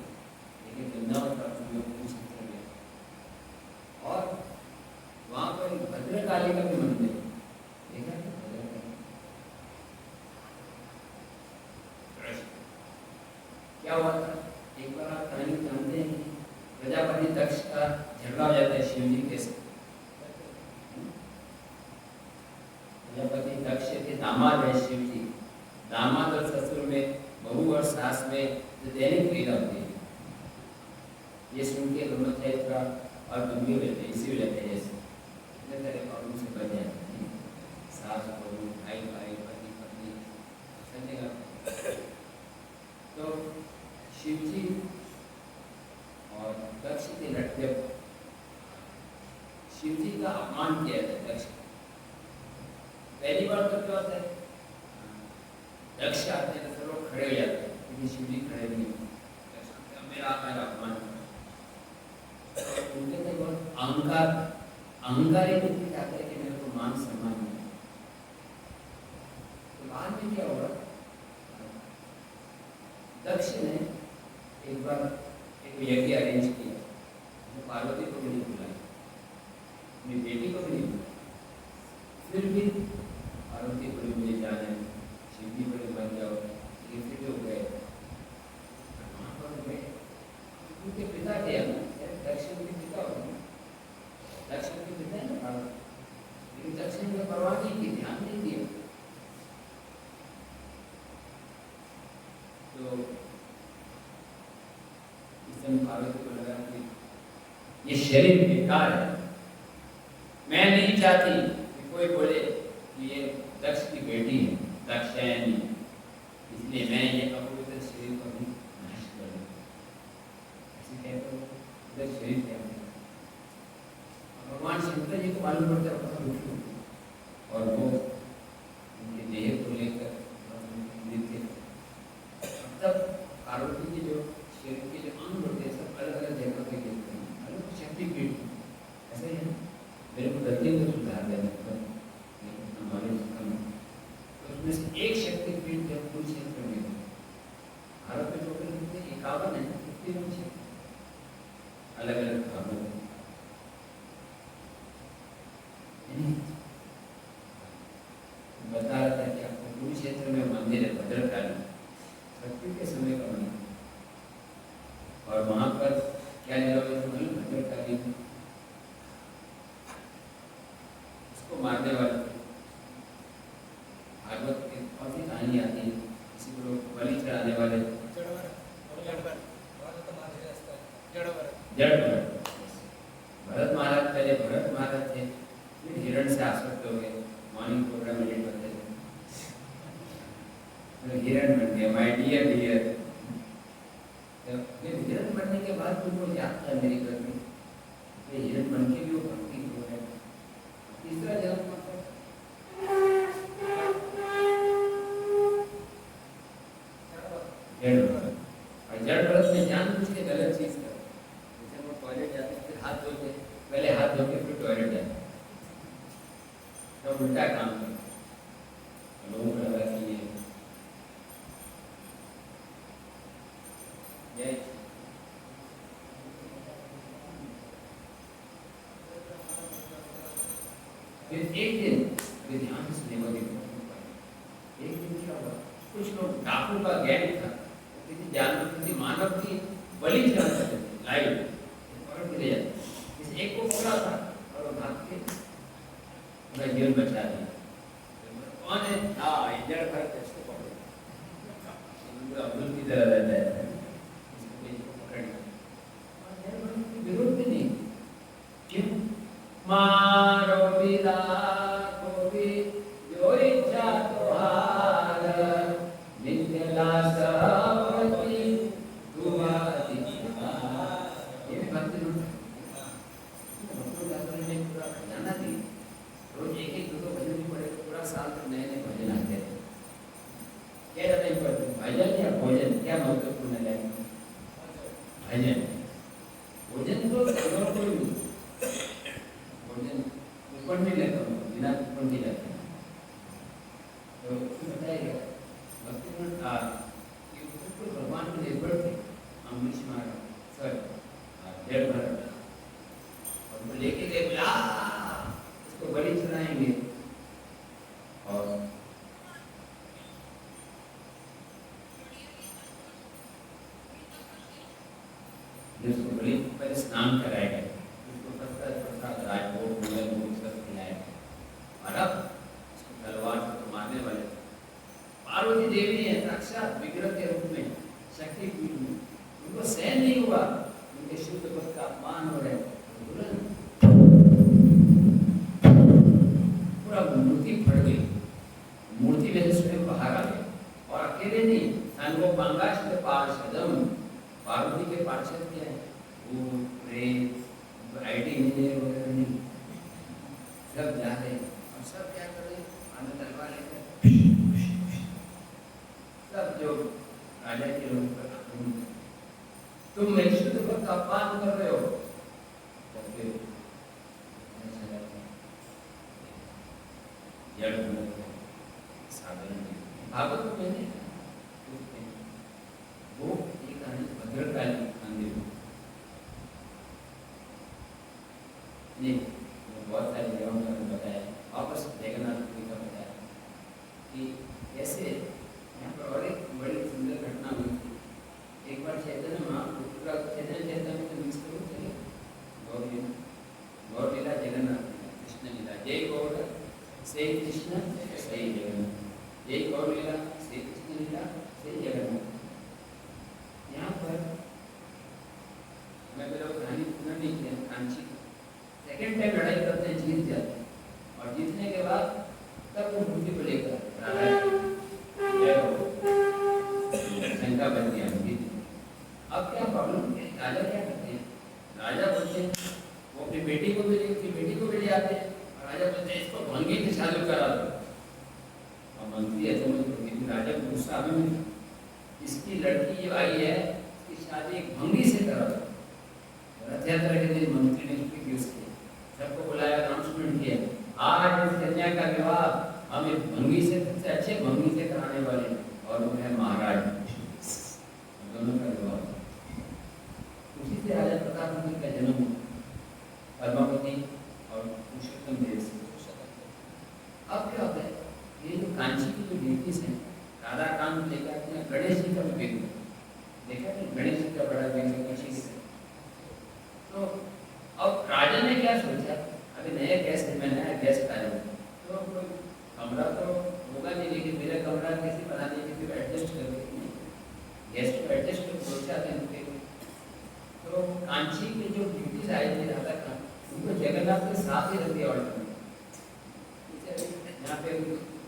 लेकिन वृंदावन का कुरुक्षेत्र में. और वहाँ पर भद्रकाली का भी मंदिर देखा है. क्या हुआ था? एक बार आप कहानी जानते हैं कि प्रजापति दक्ष का झगड़ा हो जाता है शिव जी के साथ. प्रजापति दक्ष के दामाद है शिव जी. दामाद और ससुर में, बहू और सास में जो दैनिक क्रीड़ा होती है, ये सुन के दोनों चैत्र और दुनिया रहते हैं. इसी वजह से जैसे इतने सारे प्रॉब्लम से बच जाते हैं. सास बहू, भाई भाई, पति पत्नी, समझेगा. तो शिव जी और दक्ष के लड़के, शिव जी का अपमान किया था दक्ष. पहली बार तो क्या होता है, दक्ष आते हैं तो लोग खड़े हो जाते हैं, लेकिन शिव जी खड़े नहीं होते. मेरा अपमान. उनके अंदर बहुत अहंकार ही नहीं चाहते कि मेरे को मान सम्मान मिले. तो बाद में क्या हुआ, दक्ष ने एक बार एक यज्ञ अरेंज किया. पार्वती को भी नहीं बुलाया, अपनी बेटी को भी नहीं बुलाया. फिर भी पार्वती को भी मुझे जाना है, शिव जी को बन जाओ, ये फिर हो गए. वहाँ पर गए, उनके पिता थे दक्ष के पिता हो, दक्ष के पिता है ना पार्वती, लेकिन दक्ष ने परवाह नहीं की, ध्यान नहीं दिया. तो इस समय पार्वती को लगा कि ये शरीर बेकार है, मैं नहीं चाहती कि कोई बोले कि ये दक्ष की बेटी है, दक्षायनी, इसलिए मैं ये अपवित्र शरीर को भी नाश कर दूँ. ऐसे कहते हो शरीर क्या है. भगवान शंकर जी को मालूम पड़ता है और वो उनके देह को लेकर नृत्य. तब पार्वती के जो शरीर के जो अंग होते हैं सब अलग अलग जगह पे गिरते हैं, अलग शक्तिपीठ. ऐसे ही मेरे को गलती को सुधार देना नॉलेज कम. तो उसमें से एक शक्तिपीठ जब कुरुक्षेत्र में भारत में टोटल कितने 51 है, 51 शक्ति. अलग अलग भागों में। बता रहा था कि आपको कुरुक्षेत्र में मंदिर है भद्रकाली, सत्य के समय का मंदिर, और वहां पर क्या निरोध भद्रकाली उसको मारने वाले भागवत की बहुत ही कहानी आती है, किसी को लोग बलि चढ़ाने वाले जड़ भरत महाराज, पहले भरत महाराज थे, फिर हिरण से आसक्त हो गए, मॉर्निंग प्रोग्राम में बनते थे, फिर हिरण बन गए, माय डियर डियर। फिर हिरण बनने के बाद उनको याद था मेरी करनी, तो हिरण बन के भी वो भक्ति हो गए। तीसरा जन्म जड़ भरत में जान बुझ के गलत चीज कर, जैसे वो टॉयलेट जाते फिर हाथ धोते, पहले हाथ धो के फिर टॉयलेट जाते, तो उल्टा काम करते। लोगों को लगा कि ये फिर एक दिन ध्यान से सुने वाली एक दिन क्या हुआ, कुछ लोग डाकू का गैंग था, किसी जानवर किसी मानव की बलि चढ़ा करते थे लाइव पकड़ के ले जाते, किसी एक को पकड़ा था और वो भाग के अपना जीवन बचा दिया। कौन है? हाँ, जड़ भरत है, इसको पकड़ो, अब्दुल की तरह रहता है, इसको पकड़ लिया, विरोध भी नहीं। क्यों? मारो विदा को भी जो इच्छा तुहार, नित्य लास भजन या भोजन क्या महत्वपूर्ण है? भजन भोजन तो कोई भोजन ऊपर नहीं लेता हूँ, बिना ऊपर नहीं लेता, तो बताइएगा भक्ति भगवान को निर्भर थे। अमरीश महाराज सर जड़ भरत और वो लेके गए, बोला इसको बलि चढ़ाएंगे, और जिसको बलि पहले स्नान कराया गया, उसको प्रसाद राजभोग मुगल भोग सब खिलाया गया, और अब उसको तलवार से मारने वाले पार्वती देवी ने साक्षात विग्रह के रूप में शक्ति पीठ में, उनको सहन नहीं हुआ उनके शुद्ध भक्त का अपमान हो रहा है, पूरा मूर्ति फट गई, मूर्ति में से स्वयं बाहर आ गए, और अकेले नहीं, वो पंगाश के पार्षदम, पार्वती के पार्षद क्या है, वो प्रेत आईटी इंजीनियर वगैरह नहीं, सब जा रहे और सब क्या कर रहे, आने तलवार लेकर सब जो राजा के लोग पर तुम मेरे शुद्ध भक्त का अपमान कर रहे हो, तो फिर जड़ साधन भागवत में वो एक भद्रकाली मंदिर नहीं, बहुत सारी जगहों का बताया, वापस जगन्नाथ पुरी का बताया कि कैसे यहाँ पर और एक बड़ी सुंदर घटना हुई थी। एक बार चैतन्य महाप्रभु चैतन्य में मिक्स करो चलिए, गौर लीला जगन्नाथ लीला कृष्ण लीला, जय गौर से कृष्ण सही जगन्नाथ, जय गौर लीला से कृष्ण लीला सही जगन्नाथ। यहाँ पर मैं मेरा कहानी पूरा नहीं किया, कांची सेकेंड टाइम लड़ाई करते हैं, जीत जाते हैं, और जीतने के बाद तब वो मूर्ति को लेकर शंका बन गया। अब क्या प्रॉब्लम है, राजा क्या करते हैं, राजा बोलते हैं वो अपनी बेटी को भी ले आते हैं, और राजा बोलते हैं इसको भंगी से शादी करा दो, और मंत्री है तो राजा को गुस्सा भी नहीं, इसकी लड़की जो आई है इसकी शादी एक भंगी से करा दो। रथ यात्रा के दिन मंत्री ने छुट्टी उसकी सबको बुलाया, अनाउंसमेंट किया, आज इस कन्या का विवाह हम एक भंगी से, सबसे अच्छे भंगी से कराने वाले हैं, और वो है महाराज, दोनों का विवाह। उसी से राजा प्रताप सिंह का जन्म हुआ पद्मावती और पुरुषोत्तम देव से। अब क्या होता है, ये जो कांची की जो डिटीज हैं, राधा कांत लेकर आते हैं, गणेश जी का भी विग्रह देखा है, गणेश जी का बड़ा विग्रह पीछे की तरफ। तो अब राजा ने क्या सोचा, अभी नया गैस है, मैं नया गैस आया हूँ, तो कोई कमरा तो होगा नहीं, लेकिन मेरा कमरा कैसे बनाने के फिर एडजस्ट करके गैस को एडजस्ट कर सोचा था उनके। तो कांची के जो ब्यूटीज आए थे राधा का, उनको जगन्नाथ के साथ ही रख दिया ऑर्डर में। यहाँ पे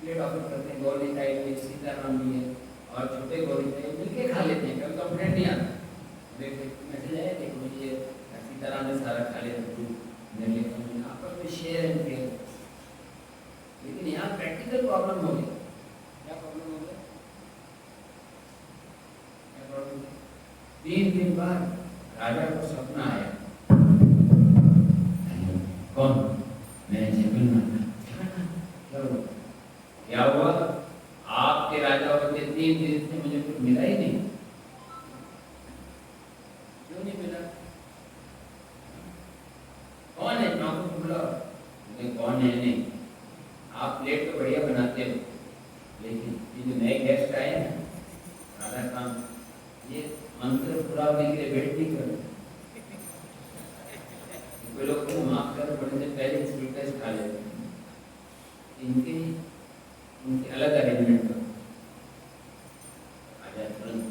प्लेट ऑफर करते हैं, गौरी टाइप में सीताराम भी है और छोटे गौरी टाइप मिलके खा लेते हैं, कभी कंप्लेंट नहीं आता। मैसेज आया कि मुझे सीताराम ने सारा खा लिया, आपस में शेयर एंड केयर। लेकिन यहाँ प्रैक्टिकल प्रॉब्लम हो गया। क्या प्रॉब्लम हो गया? 3 दिन बाद राजा को सपना आया, कौन? मैं जगन्नाथ। क्या हुआ? आपके राजा होते 3 दिन से मुझे कुछ मिला ही नहीं। क्यों नहीं मिला? कौन है? नौकर को बुलाओ। कौन है? नहीं, आप प्लेट तो बढ़िया बनाते हो, लेकिन ये जो नए गेस्ट आए हैं राधा काम, ये मंत्र पूरा होने के लिए वेट नहीं कर रहे। कोई लोग को माफ कर पड़ने से पहले स्वीट खा लेते हैं। इनके उनकी अलग अरेंजमेंट करो। आजा तुरंत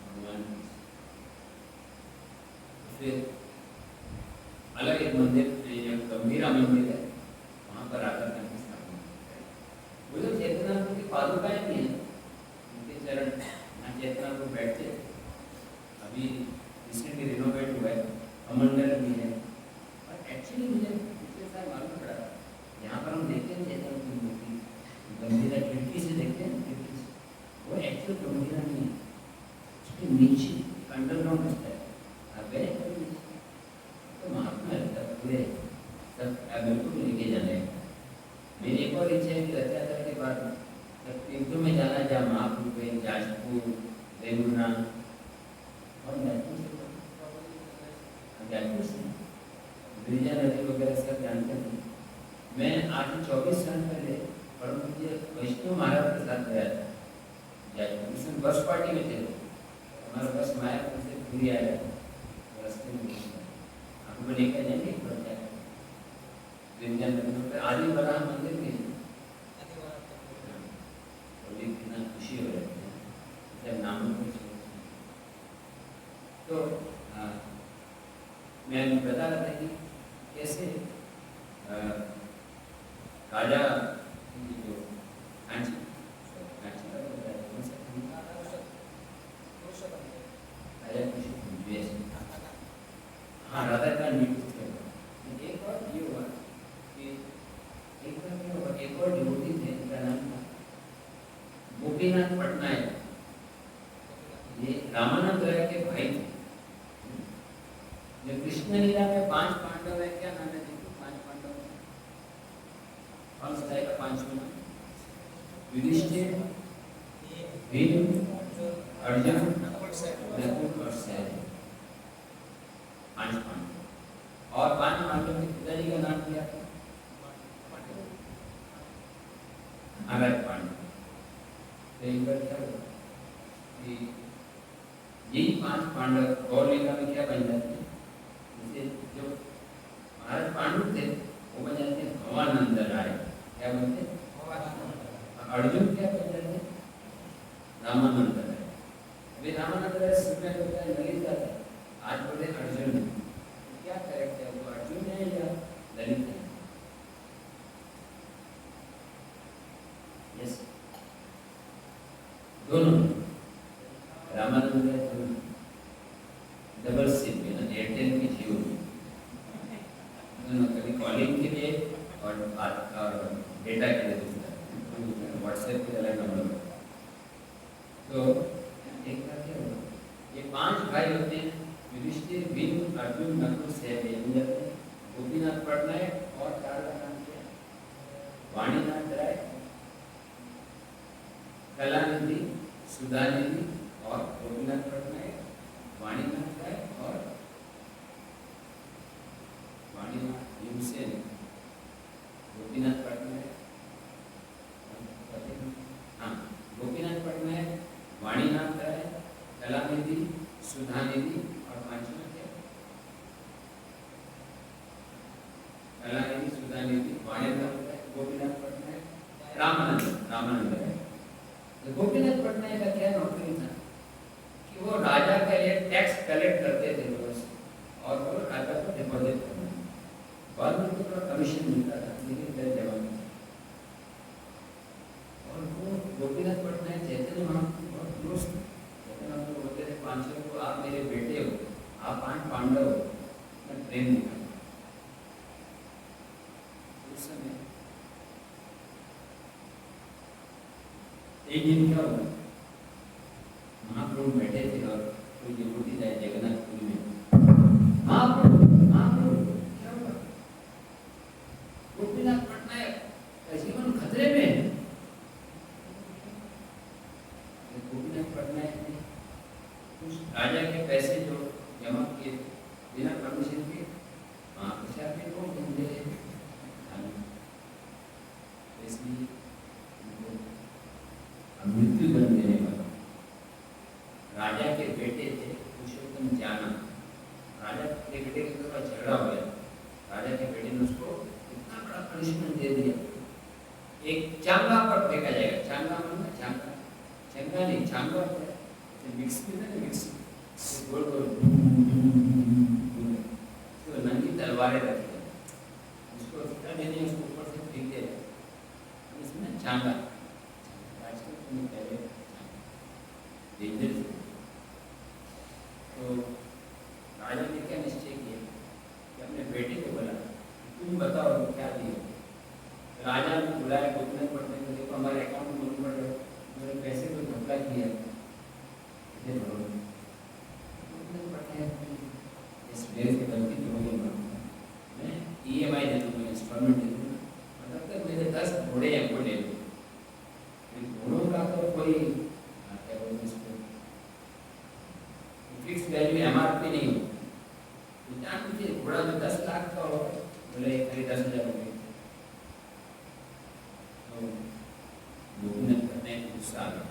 भगवान। फिर अलग एक मंदिर, गंभीरा मंदिर है, वहाँ पर आकर करके स्थापना। वो जो चेतनापुर की पादुकाएं भी हैं, उनके चरण यहाँ चेतनापुर बैठते। अभी रिसेंटली रिनोवेट हुआ है, कमंडल भी है। और एक्चुअली मुझे पिछले साल मालूम पड़ा, यहाँ पर हम देखते हैं चेतनापुर की मूर्ति गंभीरा खिड़की से देखते हैं, खिड़की से, वो एक्चुअल गंभीरा नहीं है, उसके नीचे अंडरग्राउंड रहता है। आप गए तो महात्मा रहता है पूरे सब बिल्कुल लेके जाने। मेरी एक और इच्छा है कि रथयात्रा के बाद जब तीर्थों में जाना, जहाँ महापुर पे जाजपुर, रेमुना और जाजपुर से गिरिजा नदी वगैरह सब जानते हैं। मैं आज 24 साल पहले परम पूज्य वैष्णव महाराज के साथ गया था जाजपुर। इसमें बस पार्टी में थे, हमारा बस मायापुर से पूरी आया, रास्ते में आपको लेकर जाएंगे गिरिजा नदी पर आदि बड़ा मंदिर भी है। कितना खुशी हो रही है जब नामों को। तो मैं बता रहा था कि कैसे राजा जो कांची हाँ राधा का एक बार ये हुआ कि एक और डिवोटी थे, इनका नाम था गोपीनाथ पटनायक। ये रामानंद राय के भाई थे। जो कृष्ण लीला में 5 पांडव है, क्या नाम है देखो? 5 पांडव कौन बताएगा? 5वां नाम? युधिष्ठिर, भीम, अर्जुन, नकुल और सहदेव। 5 पांडव। और 5 पांडव के पिताजी का नाम क्या था? अगस्त पांडव। तो एक बार क्या हुआ कि यही 5 पांडव गौर लीला में क्या बन जाते हैं? जैसे जो महाराज पांडु थे वो बन जाते हैं भवानंद राय। क्या बनते हैं? अर्जुन क्या बन जाते हैं? रामानंद राय। अभी रामानंद राय समय होता है ललिता था, आज बोले अर्जुन। क्या करेक्ट है, वो अर्जुन है या ललित है? यस, दोनों रामानंद राय दोनों डबल सिम है ना, एयरटेल की जियो दोनों, कभी कॉलिंग के लिए और डेटा के लिए व्हाट्सएप के अलग नंबर। तो एक बार क्या हुआ, ये 5 भाई होते हैं, युधिष्ठिर, भीम, अर्जुन, नकुल, सहदेव। गोपीनाथ पटनायक और 4 का नाम क्या है? वाणीनाथ राय, कलानिधि, सुधानिधि और गोपीनाथ पटनायक कलानिधि, सुधानिधि और पांचवा क्या? कलानिधि, सुधानिधि, वाणिज्य गोपीनाथ पटनायक, रामानंद है। तो गोपीनाथ पटनायक का क्या नौकरी था कि वो राजा के लिए टैक्स कलेक्ट करते थे रोज और वो राजा को डिपॉजिट करना। गवर्नमेंट को थोड़ा कमीशन मिलता था, लेकिन गैर जवाब और वो गोपीनाथ पटनायक चैतन्य महाप्रभु बहुत क्लोज थे। चैतन्य महाप्रभु बोलते थे 500 को आप मेरे बेटे हो, आप 5 पांडव हो, मैं प्रेम दिखा। उस समय एक दिन क्या हुआ, महाप्रभु बैठे थे और कोई डिवोटी जाए जगन्नाथपुरी में, महाप्रभु क्या हुआ? गोपीनाथ पटनायक का जीवन खतरे में है। गोपीनाथ पटनायक ने उस राजा के पैसे जो जमा किए थे बिना परमिशन के वहाँ पे आके लोग ढूंढे, इसलिए मृत्यु दंड देने वाला राजा के बेटे थे पुरुषोत्तम जाना। राजा के बेटे के थोड़ा झगड़ा हो गया, राजा के बेटे ने उसको इतना बड़ा पनिशमेंट दे दिया, एक चांगा पर फेंका जाएगा। चांगा मतलब चांगा, चंगा नहीं, चांगा मिक्स में ना, मिक्स गोल गोल तो नंगी तलवारें रखी है, उसको उसको ऊपर से फेंक दे, इसमें चांगा तो राजा ने क्या निश्चय किया कि अपने बेटे को बोला तुम बताओ क्या दिए। राजा ने बुलाया गोपीनाथ पटनायक को, देखो हमारे अकाउंट में नोट पड़ रहे, मेरे पैसे को घपला किया। गोपीनाथ पटनायक इस डेढ़ की गलती तो होगी, मैं EMI दे दूँगा, इंस्टॉलमेंट दे दूँगा, मतलब तक मेरे 10 घोड़े हैं वो ले लो। घोड़ों का तो कोई क्या बोलते हैं इसको, फिक्स वैल्यू MRP नहीं हो, जान लीजिए घोड़ा जो 10 लाख का हो, बोले करीब 10,000 रुपये। तो गोपीनाथ पटनायक को गुस्सा आ गया,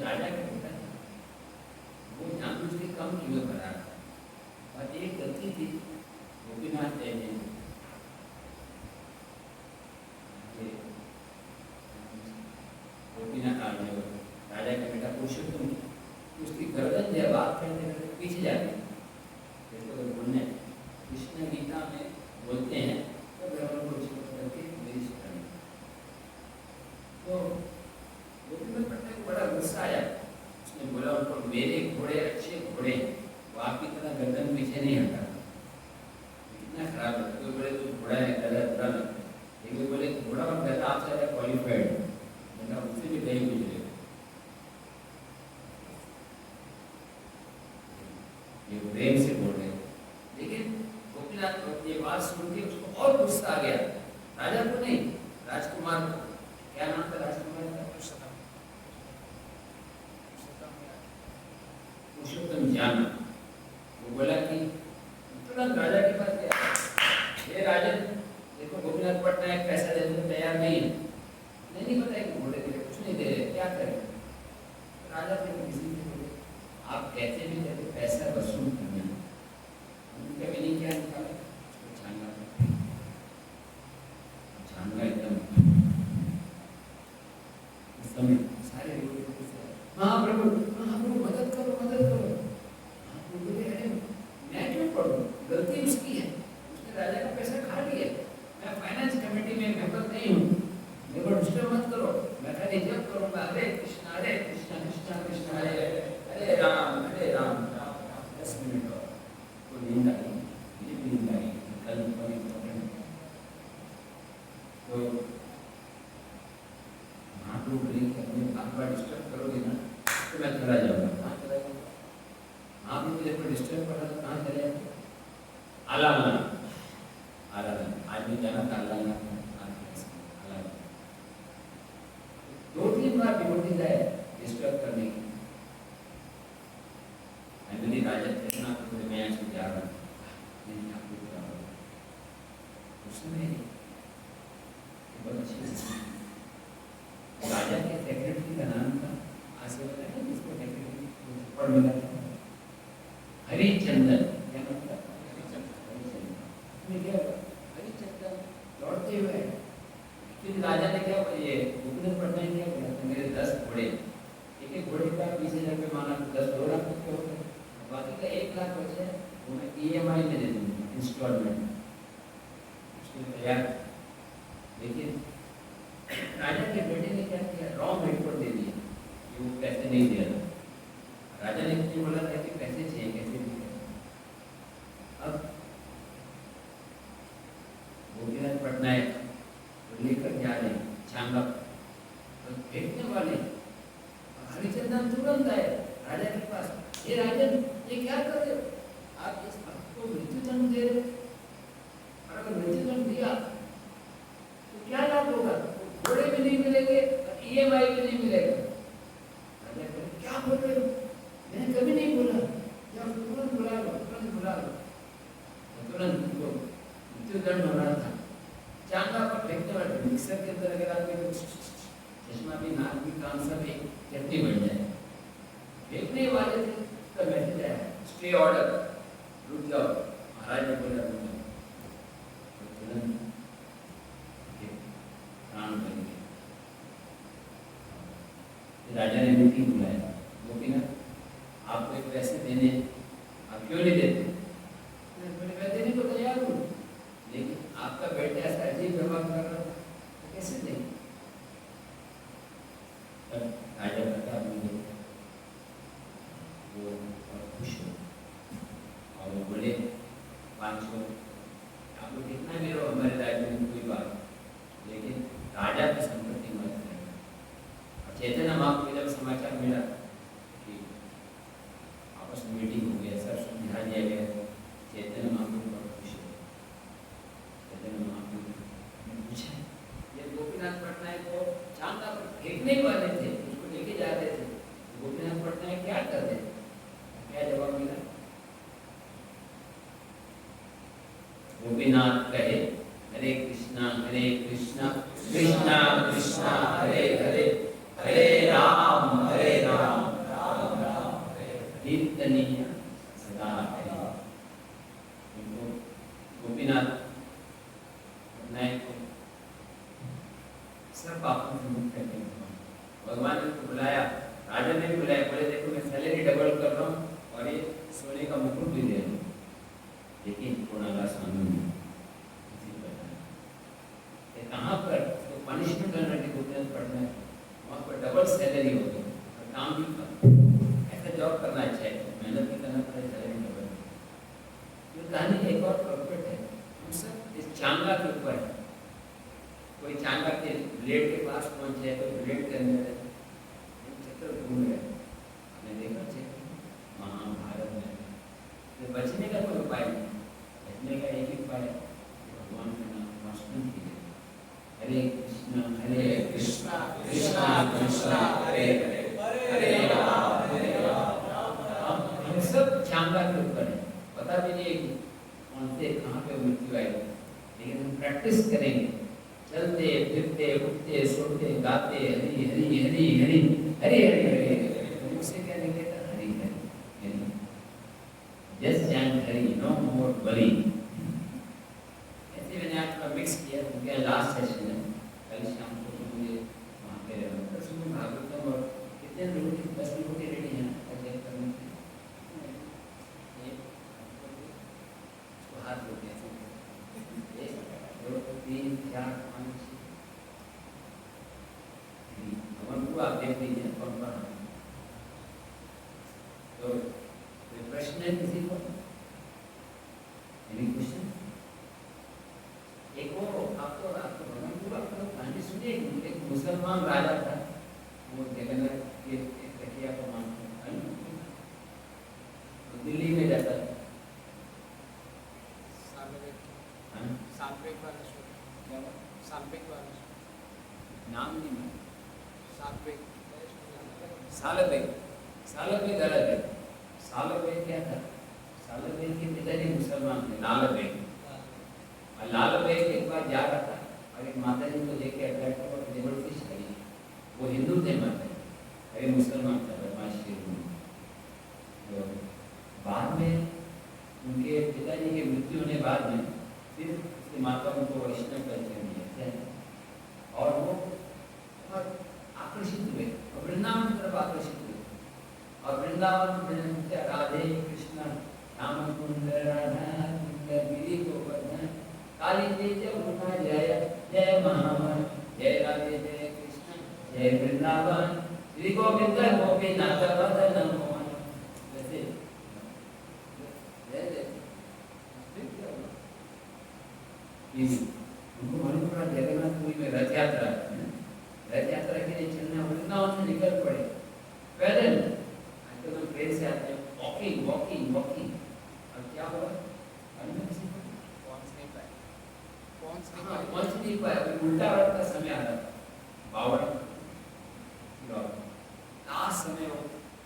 राजा का बेटा था, वो जानबूझ के कम कीमत बता रहा था और एक गलती थी गोपीनाथ ने राजा का बेटा पुरुषोत्तम उसकी गर्दन जब बात करते करते पीछे जाती है। देखो तो बोलने कृष्ण गीता में बोलते हैं तो गर्दन को करके मेरी शरण। तो गोपीनाथ पटनायक को बड़ा गुस्सा आया, उसने बोला उनको मेरे घोड़े अच्छे घोड़े, वो आपकी तरह गर्दन पीछे नहीं हटा, इतना खराब है। कोई बोले तो घोड़ा है गधा बुरा लगता है, लेकिन बोले घोड़ा और गधा आपसे ज़्यादा क्वालिफाइड है, उससे भी कहीं गुजरे। ये प्रेम से बोल रहे, लेकिन गोपीनाथ को ये बात सुन के उसको और गुस्सा आ गया, राजा को नहीं, राजकुमार को। क्या नाम था राजकुमार का? पुरुषोत्तम जाना। वो बोला कि तुरंत राजा के पास गया, ये राजन देखो गोपीनाथ पटनायक पैसा देने को तैयार नहीं है, नहीं पता है कि घोड़े दे कुछ नहीं दे रहे, क्या करें? राजा ने किसी से बोले आप कहते भी थे पैसा वसूल करना, उनके भी नहीं क्या निकाला, छांगा एकदम उस समय सारे लोग महाप्रभु मदद करो मदद करो। महाप्रभु बोले अरे मैं क्यों करूँ, गलती उसकी है, उसने राजा का पैसा खा लिया, मैं फाइनेंस कमेटी में मेंबर नहीं हूँ, मेरे को डिस्टर्ब मत करो, मैं खाली जप करूँगा हरे कृष्णा कृष्णा कृष्णा हरे राम 10 मिनट और वो नींद आई, मुझे भी नींद आई, कल बहुत इम्पोर्टेंट है। तो महाप्रभु बोले कि अपने बार डिस्टर्ब करोगे ना तो मैं चला जाऊँगा। कहाँ चला जाऊँगा? महाप्रभु जब को डिस्टर्ब कर रहा था कहाँ चले जाते? आलामना आज भी जाना था आलामना। 2-3 बार डिवोटी जाए डिस्टर्ब करने की। मेरी राजा इतना तो मैं ऐसे जा रहा हूँ, नहीं आप लोग जा रहे हो। उसमें बहुत अच्छी राजा के सेक्रेटरी का नाम अवार्ड मिला था। हरिचंदन, क्या मतलब? हरिचंदन। इसमें क्या हुआ? हरिचंदन दौड़ते हुए फिर राजा ने क्या ये गोपीनाथ पटनायक क्या बोला था, मेरे 10 घोड़े, एक एक घोड़े का 20,000 रुपये माना तो 10 2 लाख रुपये हो गए, बाकी का 1 लाख बचे वो मैं EMI में दे दूंगा, इंस्टॉलमेंट उसके लिए तैयार। लेकिन राजा के बेटे ने क्या किया, रॉन्ग रिपोर्ट दे दिया कि वो पैसे नहीं दिया था। राजा ने क्यों बोला था कि पैसे चाहिए, कैसे दिए? अब गोपीनाथ पटनायक लेकर जा रहे चांगा तो फेंकने वाले, हरिचंदन तुरंत आए राजा के पास, ये राजन ये क्या कर रहे हो, आप इस भक्त को मृत्युदंड दे रहे हो, और अगर मृत्युदंड दिया तो क्या लाभ होगा, घोड़े भी नहीं मिलेंगे और EMI भी नहीं मिलेगा। राजा कहते क्या बोल रहे हो, मैंने कभी नहीं बोला, या तुरंत बुला लो, तुरंत बुला लो। तुरंत उनको मृत्युदंड होना था, चांगा पर फेंकने वाले, मिक्सर के अंदर अगर आपके चश्मा भी, नाक भी, कान सब एक चटनी बन जाए, फेंकने वाले थे तो मैसेज आया, स्टे ऑर्डर, रुक जाओ, महाराज ने बोला रुक जाओ, तो तुरंत प्राण बन गए। राजा ने मीटिंग बुलाया, गोपीनाथ आपको एक पैसे देने, आप क्यों नहीं देते? मैं देने को तैयार हूँ, लेकिन आपका बेटा ऐसा अजीब व्यवहार कर रहा था, तो कैसे दें? राजा प्रताप ने वो खुश हो और वो बोले 500 आप लोग कितना भी रहो हमारे राज्य में कोई बात, लेकिन राजा की संपत्ति मत करना। और चैतन्य महाप्रभु को जब समाचार मिला कि आपस में मीटिंग हो गया, सब समझा दिया गया, चैतन्य महाप्रभु बहुत खुश हो। चैतन्य महाप्रभु ने पूछा, ये गोपीनाथ पटनायक को चांदा पर फेंकने वाले थे, उसको लेके जा रहे थे, गोपीनाथ पटनायक क्या कर रहे थे? क्या जवाब मिला? गोपीनाथ कहे हरे कृष्णा कृष्णा कृष्णा हरे हरे, हरे राम राम राम कीर्तनीय सदा हरि। गोपीनाथ पटनायक को सब पापों से मुक्त करके भगवान ने उसको बुलाया, राजा ने भी बुलाया, बोले देखो मैं सैलरी डबल कर रहा हूँ और ये सोने का मुकुट भी दे रहा हूँ, लेकिन पूर्णाला स्वामी कहाँ पर तो पनिशमेंट करना कि गोपीनाथ पढ़ना है, वहाँ पर डबल सैलरी होगी और काम भी कम, ऐसा जॉब करना अच्छा है, मेहनत भी करना पड़े, सैलरी डबल। ये कहानी एक और प्रॉफिट है, हम सब इस चांगा के ऊपर है, कोई चांगा के ब्लेड के पास पहुंचे तो ब्लेड के अंदर चक्कर घूम गया, आपने देखा चक्कर महाभारत में, तो बचने का कोई उपाय नहीं, बचने का एक ही उपाय है भगवान का नाम स्मरण कीजिए, हरे कृष्णा कृष्णा कृष्णा हरे हरे, हरे राम राम। हम सब चांगा के ऊपर है, पता भी नहीं कौन से कहाँ पे मृत्यु आएगी, लेकिन हम प्रैक्टिस करेंगे, चलते फिरते उठते सोते गाते हरि हरि हरि हरि हरि हरि हरि, उससे क्या निकलेगा? Hari Hari, just chant Hari, no more worry. ऐसे मैंने आज थोड़ा मिक्स किया, क्योंकि लास्ट सेशन है, कल शाम को तो मुझे वहाँ पे सुबह भागवतम और कितने लोग 10 लोगों के रेडी हैं चेक करने के लिए, उसको हाथ होते हैं 1 2 3 4 5 भगवान को आप देख लीजिए कौन कौन है। तो प्रश्न है किसी को? Any question? एक और आपको भगवान को आपको कहानी सुनिए, एक मुसलमान राजा था, वो जगन्नाथ के कटिया को मानता था, तो दिल्ली में जाता था, नाम नहीं सालबेग गलत है। सालबेग क्या था? सालबेग के पिताजी मुसलमान थे, लालबेग। और लालबेग एक बार जा रहा था और एक माता जी को लेके अटैक और जबरदस्ती शादी, वो हिंदू थे माता जी, अरे मुसलमान था, बदमाश आकर्षित हुए। और वृंदावन में क्या राधे कृष्ण श्याम कुंड राधा कुंड गिरी गोवर्धन काली जय जमुना जय जय महावन जय राधे जय कृष्ण जय वृंदावन श्री गोविंद गोपीनाथ वदन मोहन। जैसे उनको मालूम पड़ा जगन्नाथपुरी में रथ यात्रा है। रथ यात्रा के लिए चलना वृंदावन से निकल पड़े पैदल। आजकल हम ट्रेन से आते हैं, वॉकिंग वॉकिंग वॉकिंग। अब क्या हुआ? पहुंच नहीं पाया। उल्टा रथ का समय आ रहा था, बावड़ लास्ट समय वो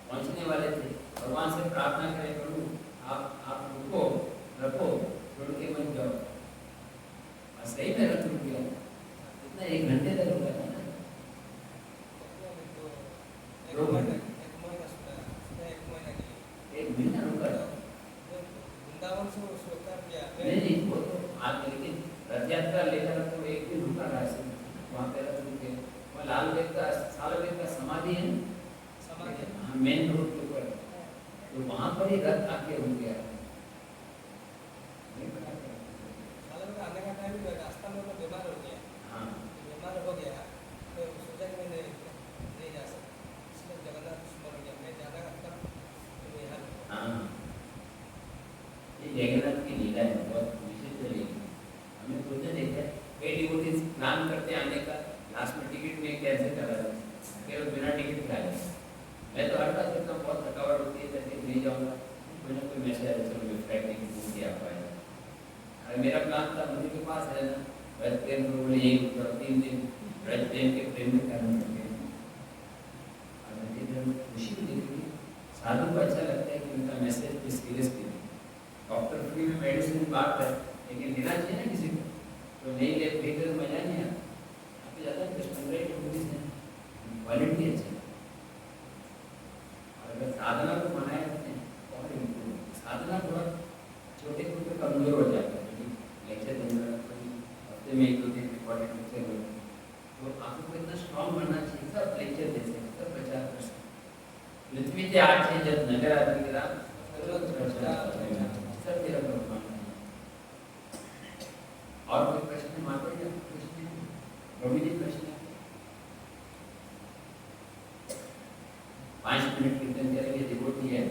पहुंचने वाले थे। भगवान से प्रार्थना करें, प्रभु आप रुको रखो, छोड़ के मत जाओ। और सही में रथ रुक गया। इतना 1 घंटे तक रुका था ना। 2 घंटे 1 महीना रुका था। वृंदावन से वो सोता क्या नहीं वो तो आज, लेकिन रथ यात्रा लेकर तो 1 दिन रुका रहा है वहाँ पे रथ रुके। वहाँ लाल बेग का साल बेग का समाधि है, समाधि हाँ मेन रोड के ऊपर, तो वहाँ पर ही रथ आके रुक गया। आने का टाइम भी रास्ता में वो बीमार हो गया। हाँ बीमार हो गया तो सोचा कि मैं नहीं जा सकता, इसलिए जगन्नाथ स्मरण किया मैं जाना करता तो यहाँ। हाँ ये जगन्नाथ की लीला है, बहुत विशिष्ट लीला। हमने खुद ने देखा कई डिवोटीज प्लान करते आने का, लास्ट में टिकट में कैसे करा था, केवल बिना टिकट के आए। मैं तो हर बार सोचता हूँ बहुत थकावट होती है, करके नहीं जाऊँगा, कोई ना कोई मैसेज आया चलो फ्लाइट टिकट बुक किया पाए। अरे मेरा प्लान था मंदिर के पास है ना, ब्रज प्रेम को बोले यही 3 दिन ब्रज प्रेम के प्रेम में करना पड़ेगा। खुशी भी देखी, साधु को अच्छा लगता है कि उनका मैसेज को सीरियस भी नहीं। डॉक्टर फ्री में मेडिसिन बात है, लेकिन लेना चाहिए ना किसी को, तो नहीं ले भेज तो मजा नहीं आता। आपको ज़्यादा 10-15 डिवोटीज हैं, क्वालिटी अच्छी है। और अगर साधना को मनाए रखते हैं और साधना थोड़ा छोटे छोटे कमजोर हो जाता है। लेक्चर देना हफ्ते में 1-2 दिन रिकॉर्डेड लेक्चर हो, तो आपको इतना स्ट्रॉन्ग बनना चाहिए। सब लेक्चर दे सकते, सब प्रचार कर सकते। पृथ्वी के 8 जब नगर आदि गिरा सब तेरा भगवान। और कोई प्रश्न माता जी? प्रश्न रवि जी प्रश्न 5 मिनट कीर्तन करेंगे, डिवोटी है।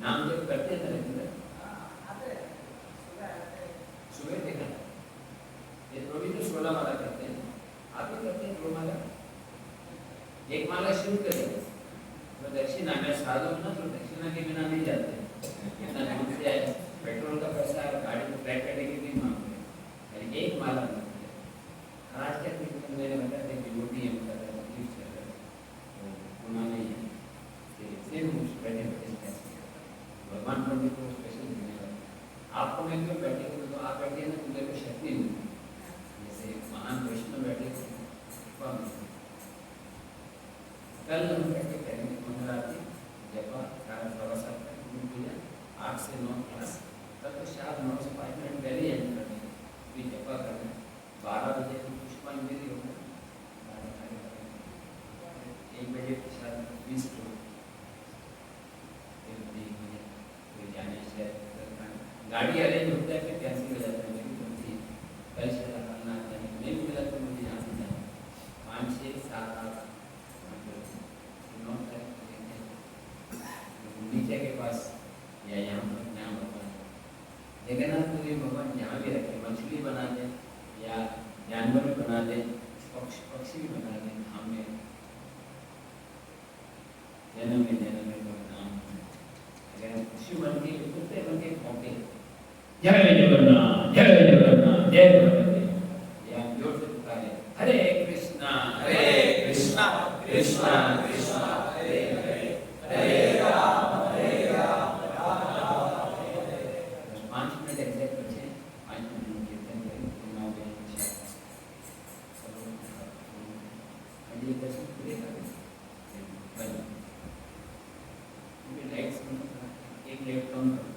नाम जब करते हैं सुबह देखा ये तो 16 माला करते हैं, आप भी करते हैं 2 माला। 1 माला शुरू करें तो दक्षिणा में साधु ना, तो दक्षिणा के बिना नहीं जाते। इतना दूर से आए, पेट्रोल का पैसा गाड़ी को ट्रैक करने के लिए मांगते हैं, 1 माला। आज क्या कीर्तन मैंने बताया था कि रोटी है उन्होंने भगवान पंडित को स्पेशल धन्यवाद। आपको मैं क्यों बैठे हो, तो आप बैठे ना तो मेरे को शक्ति मिली, जैसे महान वैष्णव बैठे कल हम बैठे करेंगे मंगल आरती जपा 7:15 तक पूजा 8 से 9 क्लास। कल तो शायद 9 से 5 मिनट पहले एंड कर देंगे, फिर जपा करना 12 बजे पुष्पांजलि होगा, 1 बजे शायद 20 गाड़ी अरेंज होता है, फिर कैंसिल हो जाता है। मेरी कल शायद करना आता है, नहीं मिला तो मुझे यहाँ से जाना 5, 6, 7, 8, 9 नीचे के पास या यहाँ पर यहाँ भगवान जगन्नाथपुरी भगवान जहाँ भी रखे, मछली बना दे या जानवर भी बना दे, पक्षी भी बना दे, धाम में जन्म में नाम अगर खुशी बन के कुत्ते बन के भौंके जय जगन्नाथ जय जगन्नाथ जय जगन्नाथ, या जोर से पुकारे हरे कृष्णा कृष्णा कृष्णा हरे हरे हरे राम राम राम। 5 ये दर्शन पूरे करें बंद। लाइट्स एक लाइट कम कर